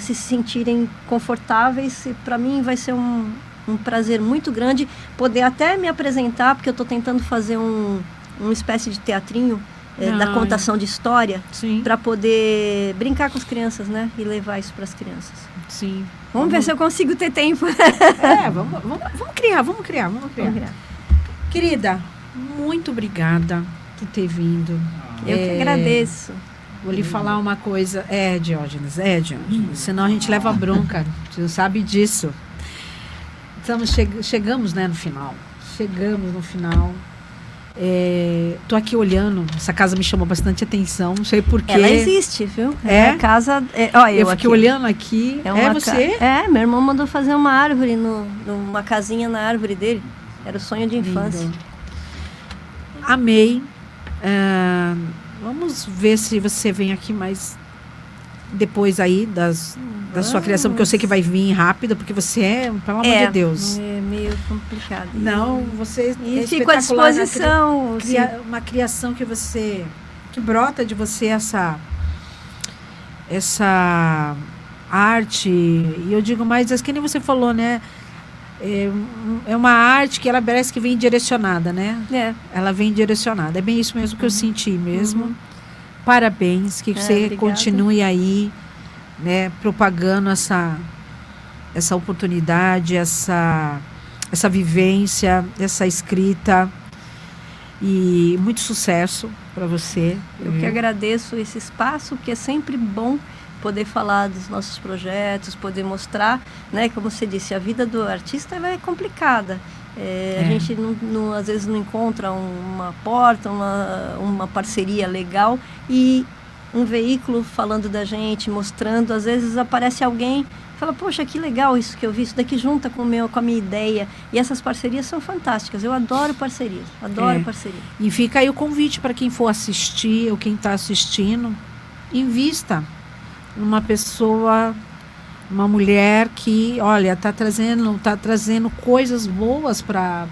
se sentirem confortáveis, para mim vai ser um prazer muito grande poder até me apresentar, porque eu estou tentando fazer uma espécie de teatrinho da contação de história, para poder brincar com as crianças, né? E levar isso para as crianças.
Sim.
Vamos ver se eu consigo ter tempo.
Vamos criar. Querida, muito obrigada por ter vindo.
Eu que agradeço.
Vou lhe falar uma coisa. Diógenes. Senão a gente leva bronca. Você sabe disso. Chegamos, né, no final. Tô aqui olhando. Essa casa me chamou bastante atenção. Não sei porquê.
Ela existe, viu? A casa.
Eu fiquei olhando aqui. Você?
Meu irmão mandou fazer uma árvore, uma casinha na árvore dele. Era o sonho de infância.
Lindo. Amei. Vamos ver se você vem aqui mais depois aí da sua criação, porque eu sei que vai vir rápido, porque você pelo amor de Deus.
É meio complicado.
Não, você
e fico à disposição.
Uma criação que brota de você essa arte, e eu digo mais, que nem você falou, né? É uma arte que ela parece que vem direcionada, né? Ela vem direcionada. É bem isso mesmo que eu senti mesmo. Parabéns, que você
obrigada.
continue aí, né, propagando essa oportunidade, essa vivência, essa escrita, e muito sucesso para você.
Eu que agradeço esse espaço, porque é sempre bom poder falar dos nossos projetos, poder mostrar, né, como você disse, a vida do artista ela é complicada, A gente às vezes não encontra uma porta, uma parceria legal e um veículo falando da gente, mostrando, às vezes aparece alguém fala, poxa, que legal isso que eu vi, isso daqui junta com a minha ideia. E essas parcerias são fantásticas. Eu adoro parcerias, parceria.
E fica aí o convite para quem for assistir ou quem está assistindo, invista numa pessoa, uma mulher que, olha, está trazendo coisas boas para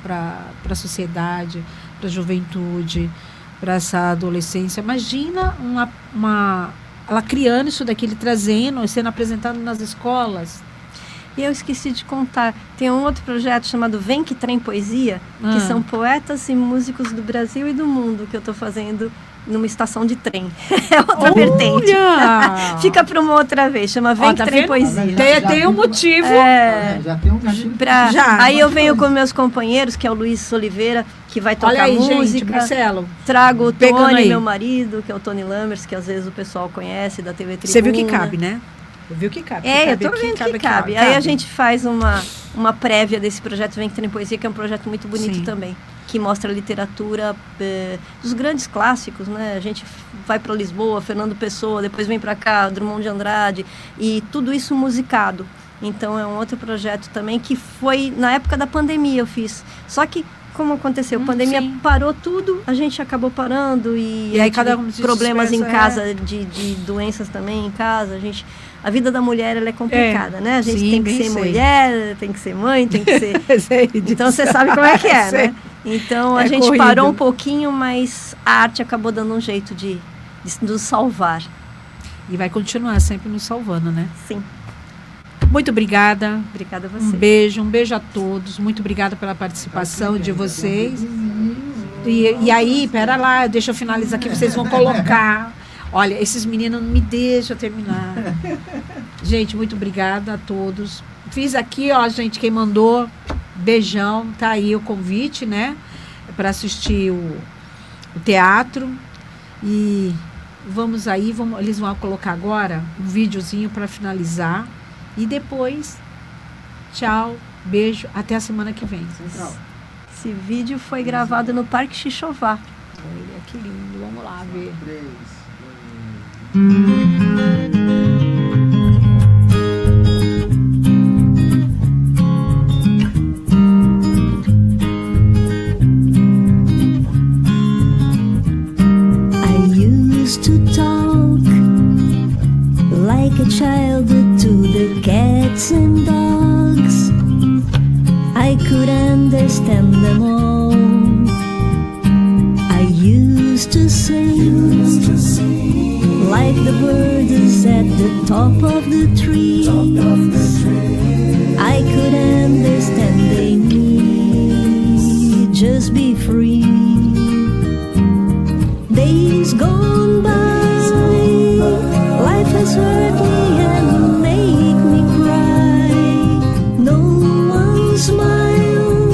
a sociedade, para a juventude, para essa adolescência. Imagina ela criando isso daqui, ele trazendo, sendo apresentado nas escolas.
E eu esqueci de contar, tem um outro projeto chamado Vem Que Trem Poesia, que são poetas e músicos do Brasil e do mundo, que eu estou fazendo numa estação de trem. É outra vertente. Fica para uma outra vez, chama Vem Que Trem Poesia.
Tem um motivo.
Já tem um motivo.
Aí eu venho com meus companheiros, que é o Luiz Oliveira, que vai tocar
Olha aí,
música.
gente, Marcelo.
Trago o Tony, meu marido, que é o Tony Lammers, que às vezes o pessoal conhece da TV Tribuna.
Você viu que cabe, né? Viu que cabe.
Eu tô vendo que cabe. Aí a gente faz uma prévia desse projeto Vem Que Trem Poesia, que é um projeto muito bonito também, que mostra a literatura dos grandes clássicos, né? A gente vai para Lisboa, Fernando Pessoa, depois vem para cá, Drummond de Andrade, e tudo isso musicado. Então é um outro projeto também que foi na época da pandemia eu fiz. Só que como aconteceu? A pandemia parou tudo, a gente acabou parando e aí cada um problemas em casa, de doenças também em casa. A vida da mulher ela é complicada, né? A gente tem que ser mulher, tem que ser mãe, tem que ser... Então você sabe como é que é, né? Então a gente parou um pouquinho, mas a arte acabou dando um jeito de nos salvar.
E vai continuar sempre nos salvando, né?
Sim.
Muito obrigada.
Obrigada a você.
Um beijo a todos. Muito obrigada pela participação de vocês. E aí, pera lá, deixa eu finalizar aqui, vocês vão colocar. Olha, esses meninos não me deixam terminar. Gente, muito obrigada a todos. Fiz aqui, ó, gente, quem mandou, beijão, tá aí o convite, né? Para assistir o teatro. E vamos aí, eles vão colocar agora um videozinho para finalizar. E depois, tchau, beijo, até a semana que vem.
Esse vídeo foi gravado no Parque Xixová.
Olha que lindo, vamos lá ver.
3, 2.
Like a child to the cats and dogs, I could understand them all. I used to sing like the birds at the top of the trees. I could understand they need just be free. Days gone by, life has hurt me and made me cry. No one smile,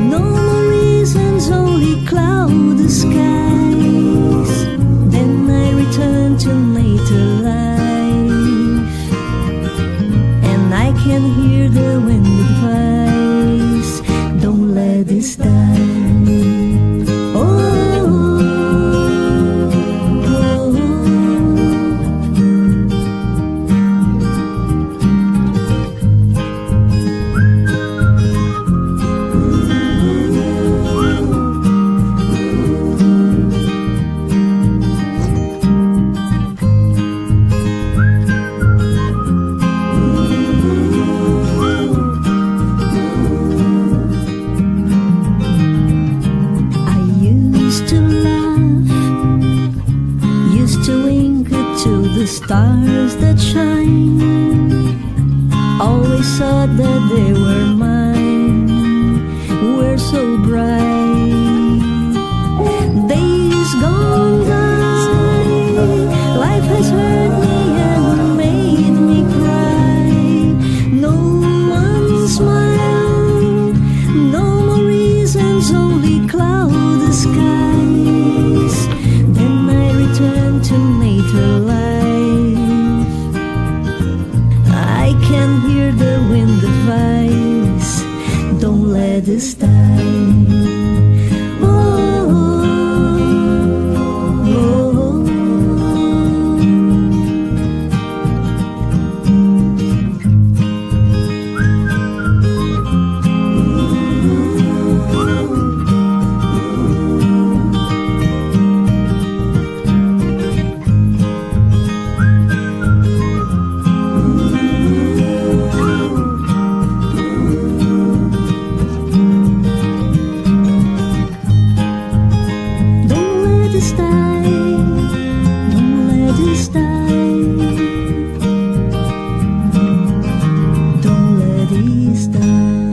no more reasons, only cloud the skies. Then I return to later life, and I can hear the wind advise, don't let this die. Stars that shine, always thought that they were mine, were so bright. Days gone by, life has hurt me and made me cry. No one smile, no more reasons, only cloud the skies. Then I return to later life, can hear the wind advise, don't let this time. Oh, oh, oh. Don't let this die. Don't let this die. Don't let this die.